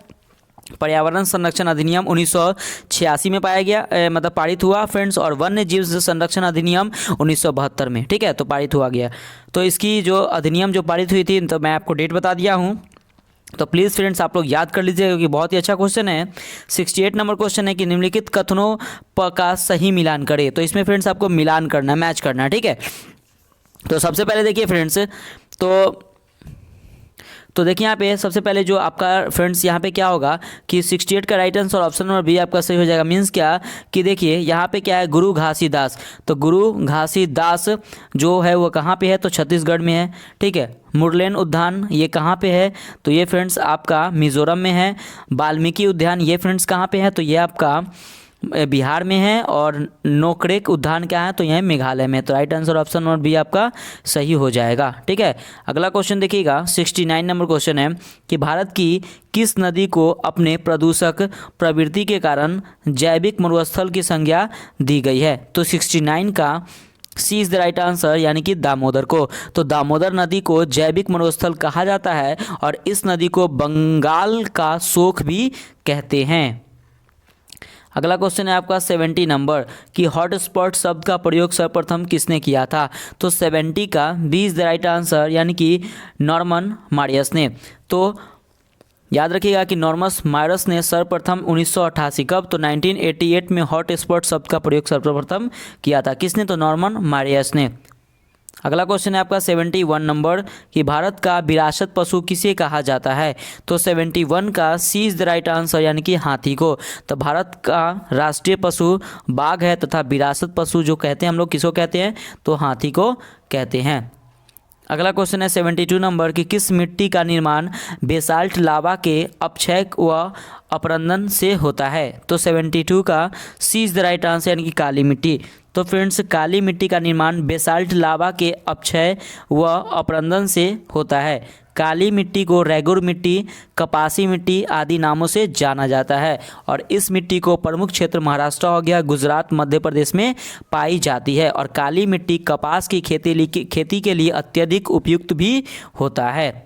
पर्यावरण संरक्षण अधिनियम 1986 में पाया गया, मतलब पारित हुआ फ्रेंड्स। और वन्य जीव संरक्षण अधिनियम 1972 में, ठीक है, तो पारित हुआ गया। तो इसकी जो अधिनियम जो पारित हुई थी, तो मैं आपको डेट बता दिया हूँ, तो प्लीज़ फ्रेंड्स आप लोग याद कर लीजिए, क्योंकि बहुत ही अच्छा क्वेश्चन है। 68 नंबर क्वेश्चन है कि निम्नलिखित कथनों का सही मिलान करें। तो इसमें फ्रेंड्स आपको मिलान करना है, मैच करना है, ठीक है। तो सबसे पहले देखिए फ्रेंड्स, तो देखिए यहाँ पे सबसे पहले जो आपका फ्रेंड्स यहाँ पे क्या होगा कि 68 का right answer option number B आपका सही हो जाएगा। मीन्स क्या कि देखिए यहाँ पे क्या है, गुरु घासीदास। तो गुरु घासीदास जो है वो कहाँ पे है, तो छत्तीसगढ़ में है, ठीक है। मुरलेन उद्यान ये कहाँ पे है, तो ये फ्रेंड्स आपका मिजोरम में है। वाल्मीकि उद्यान ये फ्रेंड्स कहाँ पे है, तो ये आपका बिहार में है। और नोकरेक उद्यान क्या है, तो यह मेघालय में। तो right answer option number B आपका सही हो जाएगा, ठीक है। अगला क्वेश्चन देखिएगा, 69 नंबर क्वेश्चन है कि भारत की किस नदी को अपने प्रदूषक प्रवृत्ति के कारण जैविक मरुस्थल की संज्ञा दी गई है। तो 69 का सी इज द राइट आंसर, यानी कि दामोदर को। तो दामोदर नदी को जैविक मरुस्थल कहा जाता है, और इस नदी को बंगाल का शोक भी कहते हैं। अगला क्वेश्चन है आपका 70 नंबर कि हॉटस्पॉट शब्द का प्रयोग सर्वप्रथम किसने किया था। तो 70 का B is the right answer, यानी कि नॉर्मन मारियस ने। तो याद रखिएगा कि नॉर्मस मारियस ने सर्वप्रथम 1988 कब, तो 1988 में हॉटस्पॉट शब्द का प्रयोग सर्वप्रथम किया था। किसने, तो नॉर्मन मारियस ने। अगला क्वेश्चन है आपका 71 नंबर कि भारत का विरासत पशु किसे कहा जाता है। तो 71 का सी इज द राइट आंसर, यानी कि हाथी को। तो भारत का राष्ट्रीय पशु बाघ है, तथा विरासत पशु जो कहते हैं हम लोग किसको कहते हैं, तो हाथी को कहते हैं। अगला क्वेश्चन है 72 नंबर कि किस मिट्टी का निर्माण बेसाल्ट लावा के अपक्षय व अपरंदन से होता है। तो 72 का सी इज द राइट आंसर, यानी कि काली मिट्टी। तो फ्रेंड्स काली मिट्टी का निर्माण बेसाल्ट लावा के अपक्षय व अपरंदन से होता है। काली मिट्टी को रेगुर मिट्टी, कपासी मिट्टी आदि नामों से जाना जाता है। और इस मिट्टी को प्रमुख क्षेत्र महाराष्ट्र हो गया, गुजरात, मध्य प्रदेश में पाई जाती है। और काली मिट्टी कपास की खेती के लिए अत्यधिक उपयुक्त भी होता है।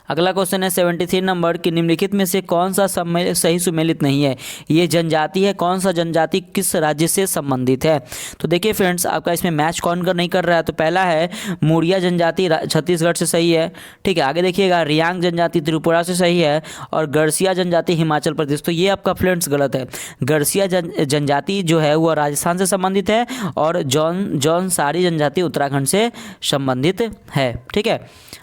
अगला क्वेश्चन है 73 नंबर कि निम्नलिखित में से कौन सा सही सुमेलित नहीं है। ये जनजाति है, कौन सा जनजाति किस राज्य से संबंधित है। तो देखिए फ्रेंड्स आपका इसमें मैच कौन कर नहीं कर रहा है। तो पहला है मुड़िया जनजाति छत्तीसगढ़ से सही है, ठीक है। आगे देखिएगा रियांग जनजाति त्रिपुरा से सही है, और गरसिया जनजाति हिमाचल प्रदेश। तो ये आपका फ्रेंड्स गलत है। गरसिया जनजाति जो है वह राजस्थान से संबंधित है, और जौनसारी जनजाति उत्तराखंड से संबंधित है, ठीक है।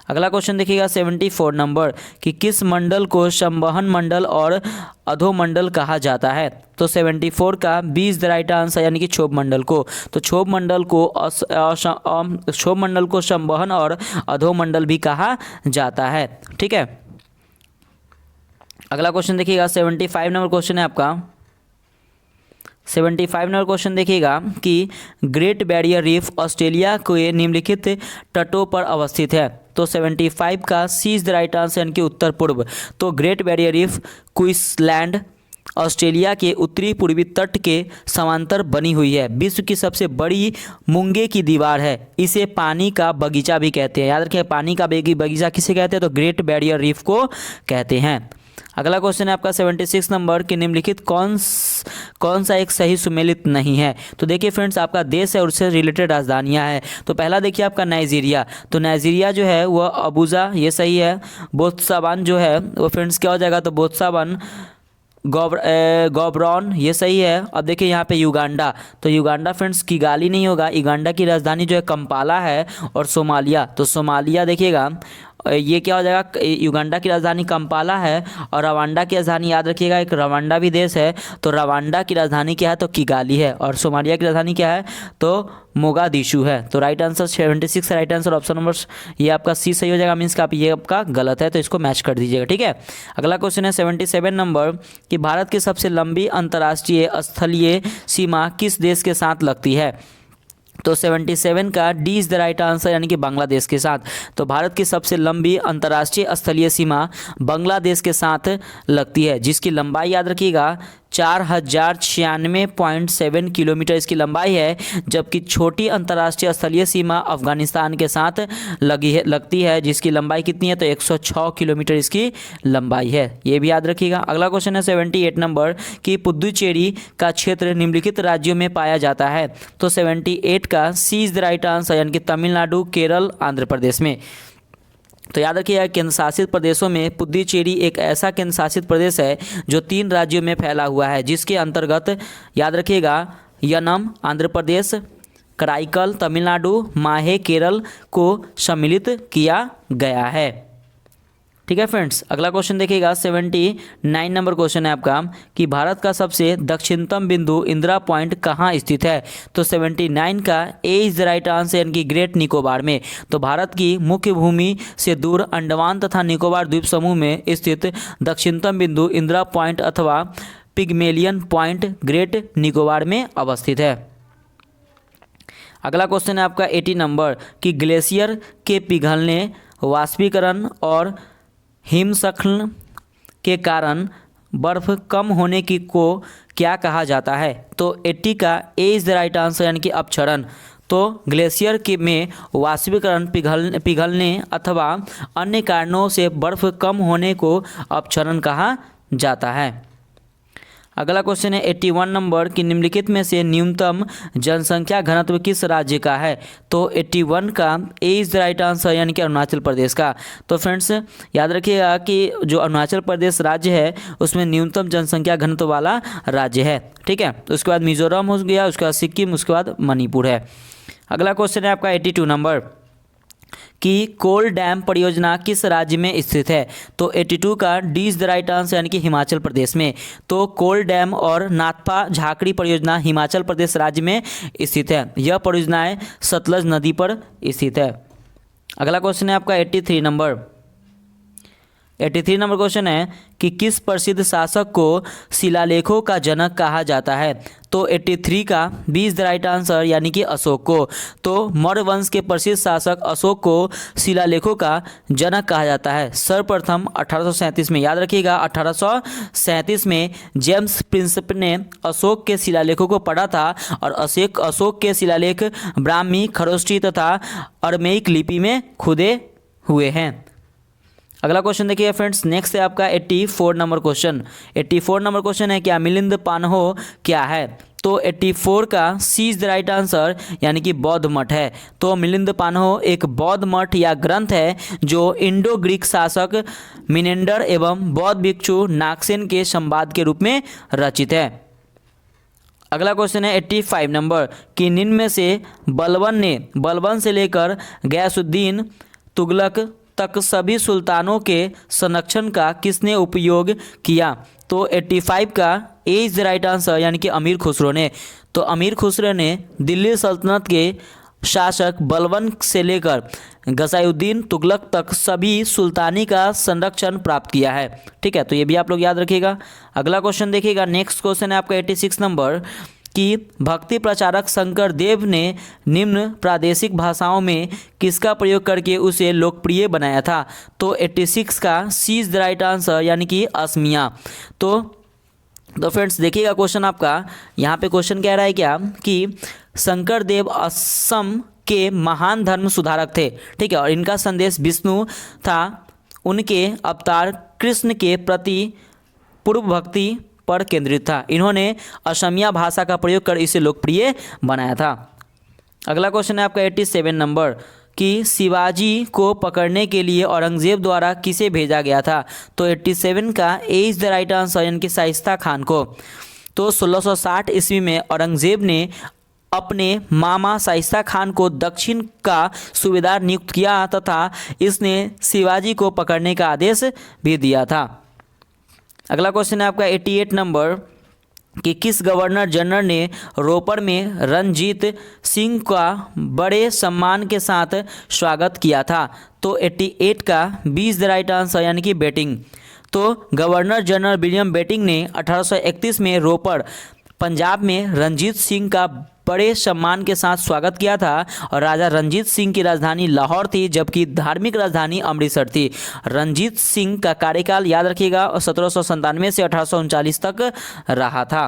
अगला क्वेश्चन देखिएगा 74 नंबर कि किस मंडल को संवहन मंडल और अधोमंडल कहा जाता है। तो 74 का B is the right answer, यानी कि क्षोभ मंडल को। तो क्षोभ मंडल को संवहन और अधोमंडल भी कहा जाता है, ठीक है। अगला क्वेश्चन देखिएगा 75 नंबर क्वेश्चन है आपका। 75 नंबर क्वेश्चन देखिएगा कि ग्रेट बैरियर रीफ ऑस्ट्रेलिया के निम्नलिखित तटों पर अवस्थित है। तो 75 का सी इज द राइट आंसर, यानी कि उत्तर पूर्व। तो great barrier reef Queensland Australia के उत्तरी पूर्वी तट के समांतर बनी हुई है। विश्व की सबसे बड़ी मूंगे की दीवार है। इसे पानी का बगीचा भी कहते हैं। याद रखिए पानी का बगीचा किसे कहते हैं, तो ग्रेट बैरियर रीफ को कहते हैं। अगला क्वेश्चन है आपका 76 नंबर कि निम्नलिखित कौन सा एक सही सुमेलित नहीं है। तो देखिए फ्रेंड्स आपका देश है और उससे रिलेटेड राजधानियां हैं। तो पहला देखिए आपका नाइजीरिया। तो नाइजीरिया जो है वह अबूजा, ये सही है। बोत्सवाना जो है वो फ्रेंड्स क्या हो जाएगा, तो बोत्सवाना। गौब्रॉन ये सही है। अब देखिए यहाँ पे युगांडा। तो युगांडा फ्रेंड्स किगाली नहीं होगा, युगांडा की राजधानी जो है कंपाला है। और सोमालिया, तो सोमालिया देखिएगा ये क्या हो जाएगा, युगांडा की राजधानी कंपाला है। और रवांडा की राजधानी याद रखिएगा, एक रवांडा भी देश है। तो रवांडा की राजधानी क्या है, तो किगाली है। और सोमालिया की राजधानी क्या है, तो मोगादिशु है। तो right answer 76 right answer option number ये आपका सी सही हो जाएगा। मीन्स का आप ये आपका गलत है, तो इसको मैच कर दीजिएगा, ठीक है। अगला क्वेश्चन है 77 नंबर कि भारत की सबसे लंबी अंतर्राष्ट्रीय स्थलीय सीमा किस देश के साथ लगती है। तो 77 का D is the right answer, यानी कि बांग्लादेश के साथ। तो भारत की सबसे लंबी अंतर्राष्ट्रीय स्थलीय सीमा बांग्लादेश के साथ लगती है, जिसकी लंबाई याद रखिएगा 4096.7 किलोमीटर इसकी लंबाई है। जबकि छोटी अंतर्राष्ट्रीय स्थलीय सीमा अफगानिस्तान के साथ लगती है, जिसकी लंबाई कितनी है, तो 106 किलोमीटर इसकी लंबाई है। ये भी याद रखिएगा। अगला क्वेश्चन है 78 नंबर कि पुदुचेरी का क्षेत्र निम्नलिखित राज्यों में पाया जाता है। तो 78 का सी इज द राइट आंसर, यानी कि तमिलनाडु, केरल, आंध्र प्रदेश में। तो याद रखिएगा केंद्र शासित प्रदेशों में पुदुचेरी एक ऐसा केंद्र शासित प्रदेश है जो 3 राज्यों में फैला हुआ है, जिसके अंतर्गत याद रखिएगा यनम आंध्र प्रदेश, कराईकल तमिलनाडु, माहे केरल को सम्मिलित किया गया है। ठीक है फ्रेंड्स, अगला क्वेश्चन देखिएगा 79 नंबर क्वेश्चन है आपका कि भारत का सबसे दक्षिणतम बिंदु इंदिरा पॉइंट कहाँ स्थित है। तो 79 का ए इज द राइट आंसर, यानी कि ग्रेट निकोबार में। तो भारत की मुख्य भूमि से दूर अंडमान तथा निकोबार द्वीप समूह में स्थित दक्षिणतम बिंदु इंदिरा पॉइंट अथवा पिग्मेलियन पॉइंट ग्रेट निकोबार में अवस्थित है। अगला क्वेश्चन है आपका 80 नंबर कि ग्लेशियर के पिघलने, वाष्पीकरण और हिमस्खलन के कारण बर्फ कम होने की को क्या कहा जाता है। तो 80 का A is the right answer, यानी कि अपक्षरण। तो ग्लेशियर के में वाष्पीकरण, पिघलने अथवा अन्य कारणों से बर्फ कम होने को अपक्षरण कहा जाता है। अगला क्वेश्चन है 81 नंबर कि निम्नलिखित में से न्यूनतम जनसंख्या घनत्व किस राज्य का है। तो 81 का A is the right answer, यानी कि अरुणाचल प्रदेश का। तो फ्रेंड्स याद रखिएगा कि जो अरुणाचल प्रदेश राज्य है उसमें न्यूनतम जनसंख्या घनत्व वाला राज्य है। ठीक है, तो उसके बाद मिजोरम हो गया, उसके बाद सिक्किम, उसके बाद मणिपुर है। अगला क्वेश्चन है आपका 82 नंबर कि कोल डैम परियोजना किस राज्य में स्थित है। तो 82 का D is the right answer, यानी कि हिमाचल प्रदेश में। तो कोल डैम और नाथपा झाकड़ी परियोजना हिमाचल प्रदेश राज्य में स्थित है। यह परियोजनाएं सतलज नदी पर स्थित है। अगला क्वेश्चन है आपका 83 नंबर। 83 नंबर क्वेश्चन है कि किस प्रसिद्ध शासक को शिलालेखों का जनक कहा जाता है। तो 83 का B is the right answer, यानी कि अशोक को। तो मौर्य वंश के प्रसिद्ध शासक अशोक को शिलालेखों का जनक कहा जाता है। सर्वप्रथम 1837 में, याद रखिएगा 1837 में जेम्स प्रिंसेप ने अशोक के शिलालेखों को पढ़ा था और अशोक के शिलालेख ब्राह्मी, खरोष्टी तथा अरमेइक लिपि में खुदे हुए हैं। अगला क्वेश्चन देखिए फ्रेंड्स, नेक्स्ट है आपका 84 नंबर क्वेश्चन। 84 नंबर क्वेश्चन है क्या मिलिंद पान्हो क्या है। तो 84 का सी इज़ द राइट आंसर, यानी कि बौद्ध मठ है। तो मिलिंद पान्हो एक बौद्ध मठ या ग्रंथ है जो इंडो ग्रीक शासक मिनेंडर एवं बौद्ध भिक्षु नागसेन के संवाद के रूप में रचित है। अगला क्वेश्चन है 85 नंबर कि निम्न में से बलबन से लेकर गयासुद्दीन तुगलक तक सभी सुल्तानों के संरक्षण का किसने उपयोग किया। तो 85 का A is the right answer, यानी कि अमीर खुसरो ने। तो अमीर खुसरो ने दिल्ली सल्तनत के शासक बलबन से लेकर गसायुद्दीन तुगलक तक सभी सुल्तानी का संरक्षण प्राप्त किया है। ठीक है, तो ये भी आप लोग याद रखिएगा। अगला क्वेश्चन देखिएगा, नेक्स्ट क्वेश्चन है आपका 86 नंबर कि भक्ति प्रचारक शंकर देव ने निम्न प्रादेशिक भाषाओं में किसका प्रयोग करके उसे लोकप्रिय बनाया था। तो 86 का सी इज़ द राइट आंसर, यानी कि असमिया। तो फ्रेंड्स देखिएगा क्वेश्चन आपका, यहाँ पे क्वेश्चन कह रहा है क्या कि शंकर देव असम के महान धर्म सुधारक थे। ठीक है, और इनका संदेश विष्णु था, उनके अवतार कृष्ण के प्रति पूर्व भक्ति पर केंद्रित था। इन्होंने असमिया भाषा का प्रयोग कर इसे लोकप्रिय बनाया था। अगला क्वेश्चन है आपका 87 नंबर कि शिवाजी को पकड़ने के लिए औरंगजेब द्वारा किसे भेजा गया था। तो 87 का A is the right answer, यानी कि शाइस्ता खान को। तो 1660 ईस्वी में औरंगजेब ने अपने मामा शाइस्ता खान को दक्षिण का सूबेदार नियुक्त किया तथा इसने शिवाजी को पकड़ने का आदेश भी दिया था। अगला क्वेश्चन है आपका 88 नंबर कि किस गवर्नर जनरल ने रोपड़ में रणजीत सिंह का बड़े सम्मान के साथ स्वागत किया था। तो 88 का B is the right answer, यानी कि बेटिंग। तो गवर्नर जनरल विलियम बेटिंग ने 1831 में रोपड़ पंजाब में रंजीत सिंह का बड़े सम्मान के साथ स्वागत किया था और राजा रंजीत सिंह की राजधानी लाहौर थी, जबकि धार्मिक राजधानी अमृतसर थी। रंजीत सिंह का कार्यकाल याद रखिएगा 1797 से 1839 तक रहा था।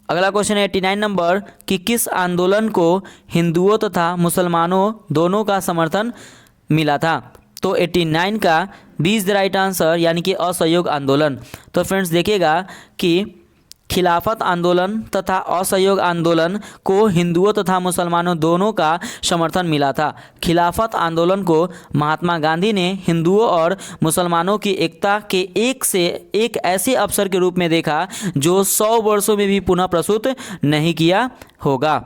अगला क्वेश्चन है 89 नंबर कि किस आंदोलन को हिंदुओं तथा मुसलमानों दोनों का समर्थन मिला था। तो 89 का B is the right answer, यानी कि असहयोग आंदोलन। तो फ्रेंड्स देखिएगा कि खिलाफत आंदोलन तथा असहयोग आंदोलन को हिंदुओं तथा मुसलमानों दोनों का समर्थन मिला था। खिलाफत आंदोलन को महात्मा गांधी ने हिंदुओं और मुसलमानों की एकता के एक ऐसे अवसर के रूप में देखा जो 100 वर्षों में भी पुनः प्रस्तुत नहीं किया होगा।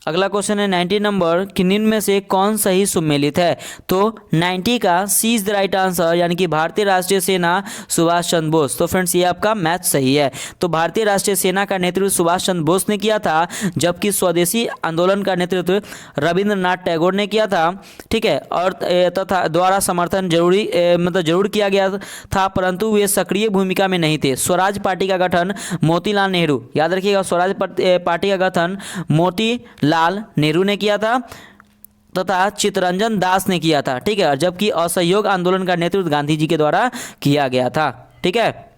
अगला क्वेश्चन है 90 नंबर कि निम्न में से कौन सही सुमेलित है। तो 90 का सी इज द राइट आंसर, यानी कि भारतीय राष्ट्रीय सेना सुभाष चंद्र बोस। तो फ्रेंड्स ये आपका मैथ सही है। तो भारतीय राष्ट्रीय सेना का नेतृत्व सुभाष चंद्र बोस ने किया था, जबकि स्वदेशी आंदोलन का नेतृत्व रविंद्रनाथ टैगोर ने किया था। ठीक है, और तथा द्वारा समर्थन जरूर किया गया था, परंतु वे सक्रिय भूमिका में नहीं थे। स्वराज पार्टी का गठन मोतीलाल नेहरू, याद रखिएगा स्वराज पार्टी का गठन मोतीलाल नेहरू ने किया था तथा चित्तरंजन दास ने किया था। ठीक है, जबकि असहयोग आंदोलन का नेतृत्व गांधी जी के द्वारा किया गया था। ठीक है,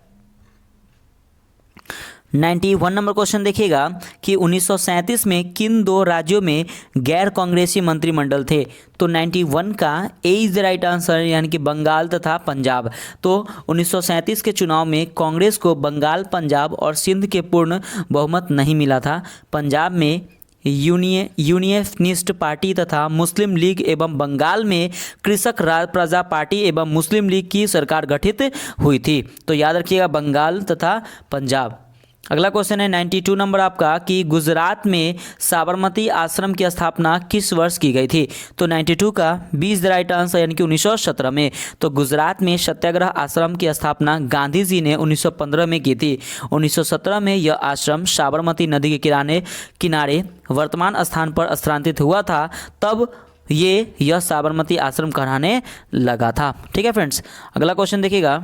91 नंबर क्वेश्चन देखिएगा कि 1937 में किन दो राज्यों में गैर कांग्रेसी मंत्रिमंडल थे। तो 91 का ए इज द राइट आंसर, यानी कि बंगाल तथा पंजाब। तो 1937 के चुनाव में कांग्रेस को बंगाल, पंजाब और सिंध के पूर्ण बहुमत नहीं मिला था। पंजाब में यूनियनिस्ट पार्टी तथा मुस्लिम लीग एवं बंगाल में कृषक प्रजा पार्टी एवं मुस्लिम लीग की सरकार गठित हुई थी। तो याद रखिएगा बंगाल तथा पंजाब। अगला क्वेश्चन है 92 नंबर आपका कि गुजरात में साबरमती आश्रम की स्थापना किस वर्ष की गई थी। तो 92 का B is the right answer, यानी कि 1917 में। तो गुजरात में सत्याग्रह आश्रम की स्थापना गांधी जी ने 1915 में की थी। 1917 में यह आश्रम साबरमती नदी के किनारे वर्तमान स्थान पर स्थानांतरित हुआ था, तब यह साबरमती आश्रम कहलाने लगा था। ठीक है फ्रेंड्स, अगला क्वेश्चन देखिएगा।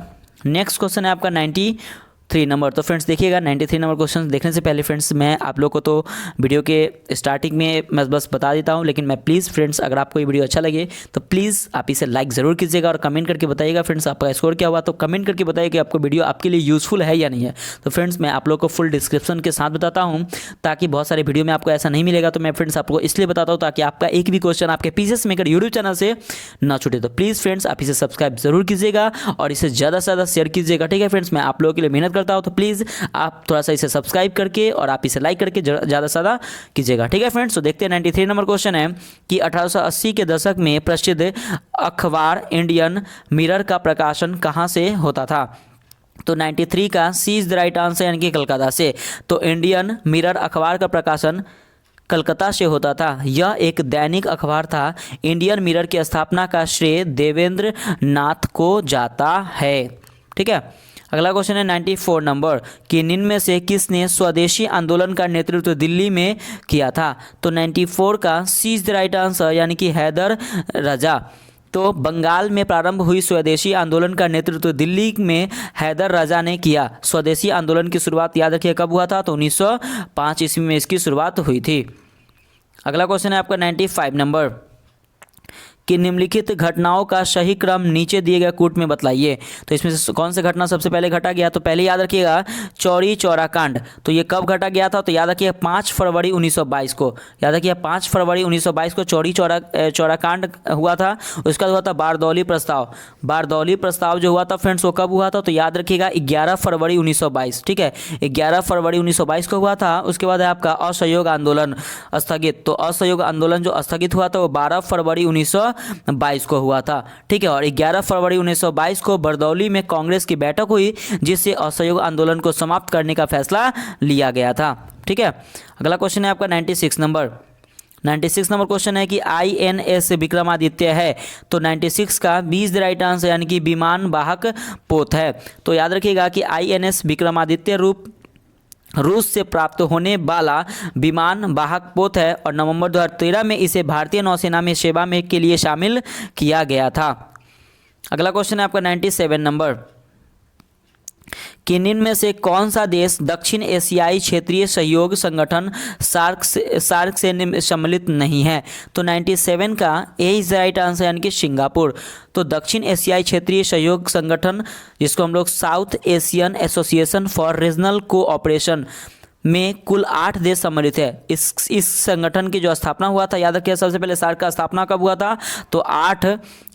नेक्स्ट क्वेश्चन है आपका 93 नंबर। तो फ्रेंड्स देखिएगा 93 नंबर क्वेश्चन देखने से पहले फ्रेंड्स मैं आप लोग को तो वीडियो के स्टार्टिंग में मैं बस बता देता हूं, लेकिन मैं प्लीज़ फ्रेंड्स अगर आपको ये वीडियो अच्छा लगे तो प्लीज़ आप इसे लाइक ज़रूर कीजिएगा और कमेंट करके बताइएगा फ्रेंड्स आपका स्कोर क्या हुआ। तो कमेंट करके बताइए कि आपको वीडियो आपके लिए यूज़फुल है या नहीं है। तो फ्रेंड्स मैं आप लोग को फुल डिस्क्रिप्शन के साथ बताता हूँ, ताकि बहुत सारे वीडियो में आपको ऐसा नहीं मिलेगा। तो मैं फ्रेंड्स आपको इसलिए बताता हूँ ताकि आपका एक भी क्वेश्चन आपके पीसीएस मेकर यूट्यूब चैनल से ना छूटे। तो प्लीज़ फ्रेंड्स आप इसे सब्सक्राइब जरूर कीजिएगा और इसे ज़्यादा से ज़्यादा शेयर कीजिएगा। ठीक है फ्रेंड्स, मैं आप लोगों के लिए मेहनत करता हूँ, तो प्लीज़ आप थोड़ा सा इसे सब्सक्राइब करके और आप इसे लाइक करके ज़्यादा से ज़्यादा कीजिएगा। ठीक है फ्रेंड्स, तो देखते हैं 93 नंबर क्वेश्चन है कि 1880 के दशक में प्रसिद्ध अखबार इंडियन मिरर का प्रकाशन कहाँ से होता था। तो 93 का सी इज द राइट आंसर, यानी कि कलकत्ता से। तो इंडियन मिरर अखबार का प्रकाशन कलकत्ता से होता था। यह एक दैनिक अखबार था। इंडियन मिरर की स्थापना का श्रेय देवेंद्र नाथ को जाता है। ठीक है, अगला क्वेश्चन है 94 नंबर कि निम्न में से किसने स्वदेशी आंदोलन का नेतृत्व दिल्ली में किया था। तो 94 का सी इज द राइट आंसर, यानी कि हैदर राजा। तो बंगाल में प्रारंभ हुई स्वदेशी आंदोलन का नेतृत्व दिल्ली में हैदर राजा ने किया। स्वदेशी आंदोलन की शुरुआत याद रखिए कब हुआ था। तो 1905 ईस्वी में इसकी शुरुआत हुई थी। अगला क्वेश्चन है आपका 95 नंबर कि निम्नलिखित घटनाओं का सही क्रम नीचे दिए गए कूट में बतलाइए। तो इसमें से कौन सा घटना सबसे पहले घटा गया। तो पहले याद रखिएगा चौरी चौरा कांड। तो ये कब घटा गया था। तो याद रखिएगा 5 फरवरी 1922 को। याद रखिए 5 फरवरी 1922 को चौरी चौरा कांड हुआ था। उसका हुआ था बारदौली प्रस्ताव। बारदौली प्रस्ताव जो हुआ था फ्रेंड्स वो कब हुआ था। तो याद रखिएगा 11 फरवरी 1922। ठीक है, 11 फरवरी 1922 को हुआ था। उसके बाद है आपका असहयोग आंदोलन स्थगित। तो असहयोग आंदोलन जो स्थगित हुआ था वो 12 फरवरी 1922 को हुआ था। ठीक है, और 11 फरवरी 1922 को बरदौली में कांग्रेस की बैठक हुई, जिससे असहयोग आंदोलन को समाप्त करने का फैसला लिया गया था। ठीक है, अगला क्वेश्चन है आपका 96 नंबर। 96 नंबर क्वेश्चन है कि INS विक्रमादित्य है। तो 96 का B is the right answer, यानी कि विमान वाहक पोत है। तो याद रखिएगा कि INS विक्रमादित्य रूस से प्राप्त होने वाला विमान वाहक पोत है और नवंबर 2013 में इसे भारतीय नौसेना में सेवा में के लिए शामिल किया गया था। अगला क्वेश्चन है आपका 97 नंबर कि निम्न में से कौन सा देश दक्षिण एशियाई क्षेत्रीय सहयोग संगठन सार्क से सम्मिलित नहीं है? तो 97 का ए इज राइट आंसर, यानी कि सिंगापुर। तो दक्षिण एशियाई क्षेत्रीय सहयोग संगठन, जिसको हम लोग south Asian association for regional cooperation में कुल 8 देश सम्मिलित है। इस संगठन की जो स्थापना हुआ था, याद रखिए सबसे पहले सार्क का स्थापना कब हुआ था? तो 8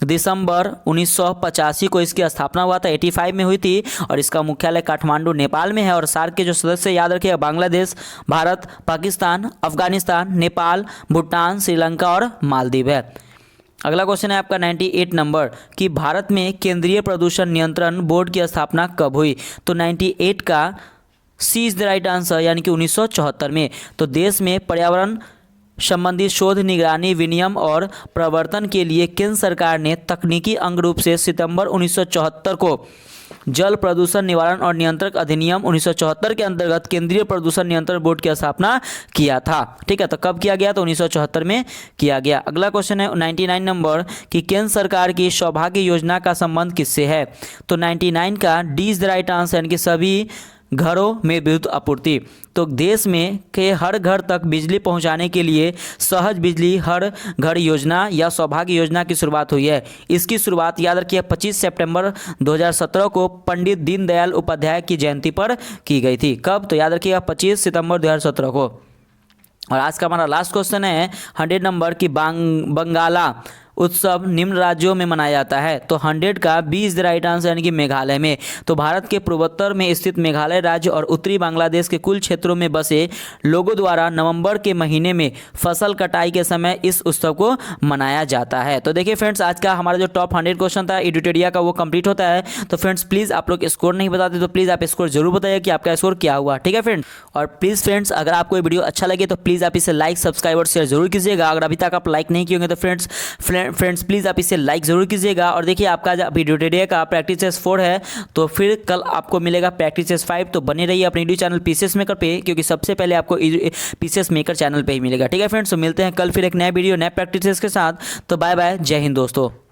दिसंबर 1985 को इसकी स्थापना हुआ था, 85 में हुई थी। और इसका मुख्यालय काठमांडू नेपाल में है। और सार्क के जो सदस्य याद रखिएगा, बांग्लादेश, भारत, पाकिस्तान, अफगानिस्तान, नेपाल, भूटान, श्रीलंका और मालदीव है। अगला क्वेश्चन है आपका 98 नंबर कि भारत में केंद्रीय प्रदूषण नियंत्रण बोर्ड की स्थापना कब हुई? तो 98 का सी इज द राइट आंसर, यानी कि 1974 में। तो देश में पर्यावरण संबंधी शोध, निगरानी, विनियम और प्रवर्तन के लिए केंद्र सरकार ने तकनीकी अंग रूप से सितंबर 1974 को जल प्रदूषण निवारण और नियंत्रण अधिनियम 1974 के अंतर्गत केंद्रीय प्रदूषण नियंत्रण बोर्ड की स्थापना किया था। ठीक है, तो कब किया गया? तो 1974 में किया गया। अगला क्वेश्चन है 99 नंबर कि केंद्र सरकार की सौभाग्य योजना का संबंध किससे है? तो 99 का D is the right answer, यानी कि सभी घरों में विद्युत आपूर्ति। तो देश में के हर घर तक बिजली पहुंचाने के लिए सहज बिजली हर घर योजना या सौभाग्य योजना की शुरुआत हुई है। इसकी शुरुआत याद रखिए 25 सितंबर 2017 को पंडित दीनदयाल उपाध्याय की जयंती पर की गई थी। कब? तो याद रखिएगा 25 सितंबर 2017 को। और आज का हमारा लास्ट क्वेश्चन है 100 नंबर की बंगाला उत्सव निम्न राज्यों में मनाया जाता है? तो 100 का B is the right answer, यानी कि मेघालय में। तो भारत के पूर्वोत्तर में स्थित मेघालय राज्य और उत्तरी बांग्लादेश के कुल क्षेत्रों में बसे लोगों द्वारा नवंबर के महीने में फसल कटाई के समय इस उत्सव को मनाया जाता है। तो देखिए फ्रेंड्स, आज का हमारा जो टॉप 100 क्वेश्चन था एडुटेरिया का, वो कंप्लीट होता है। तो फ्रेंड्स प्लीज़ आप लोग स्कोर नहीं बताते तो प्लीज़ आप स्कोर जरूर बताइए कि आपका स्कोर क्या हुआ। ठीक है फ्रेंड, और प्लीज़ फ्रेंड्स अगर आपको ये वीडियो अच्छा लगे तो प्लीज़ आप इसे लाइक, सब्सक्राइब और शेयर जरूर कीजिएगा। अगर अभी तक आप लाइक नहीं किए होंगे तो फ्रेंड्स प्लीज़ आप इसे लाइक जरूर कीजिएगा। और देखिए आपका एडुटेरिया का प्रैक्टिस टेस्ट 4 है, तो फिर कल आपको मिलेगा प्रैक्टिस टेस्ट 5। तो बने रहिए अपने यूट्यूब चैनल पीसीएस मेकर पे, क्योंकि सबसे पहले आपको पीसीएस मेकर चैनल पे ही मिलेगा। ठीक है फ्रेंड्स, तो मिलते हैं कल फिर एक नया वीडियो नए प्रैक्टिस टेस्ट के साथ। तो बाय बाय, जय हिंद दोस्तों।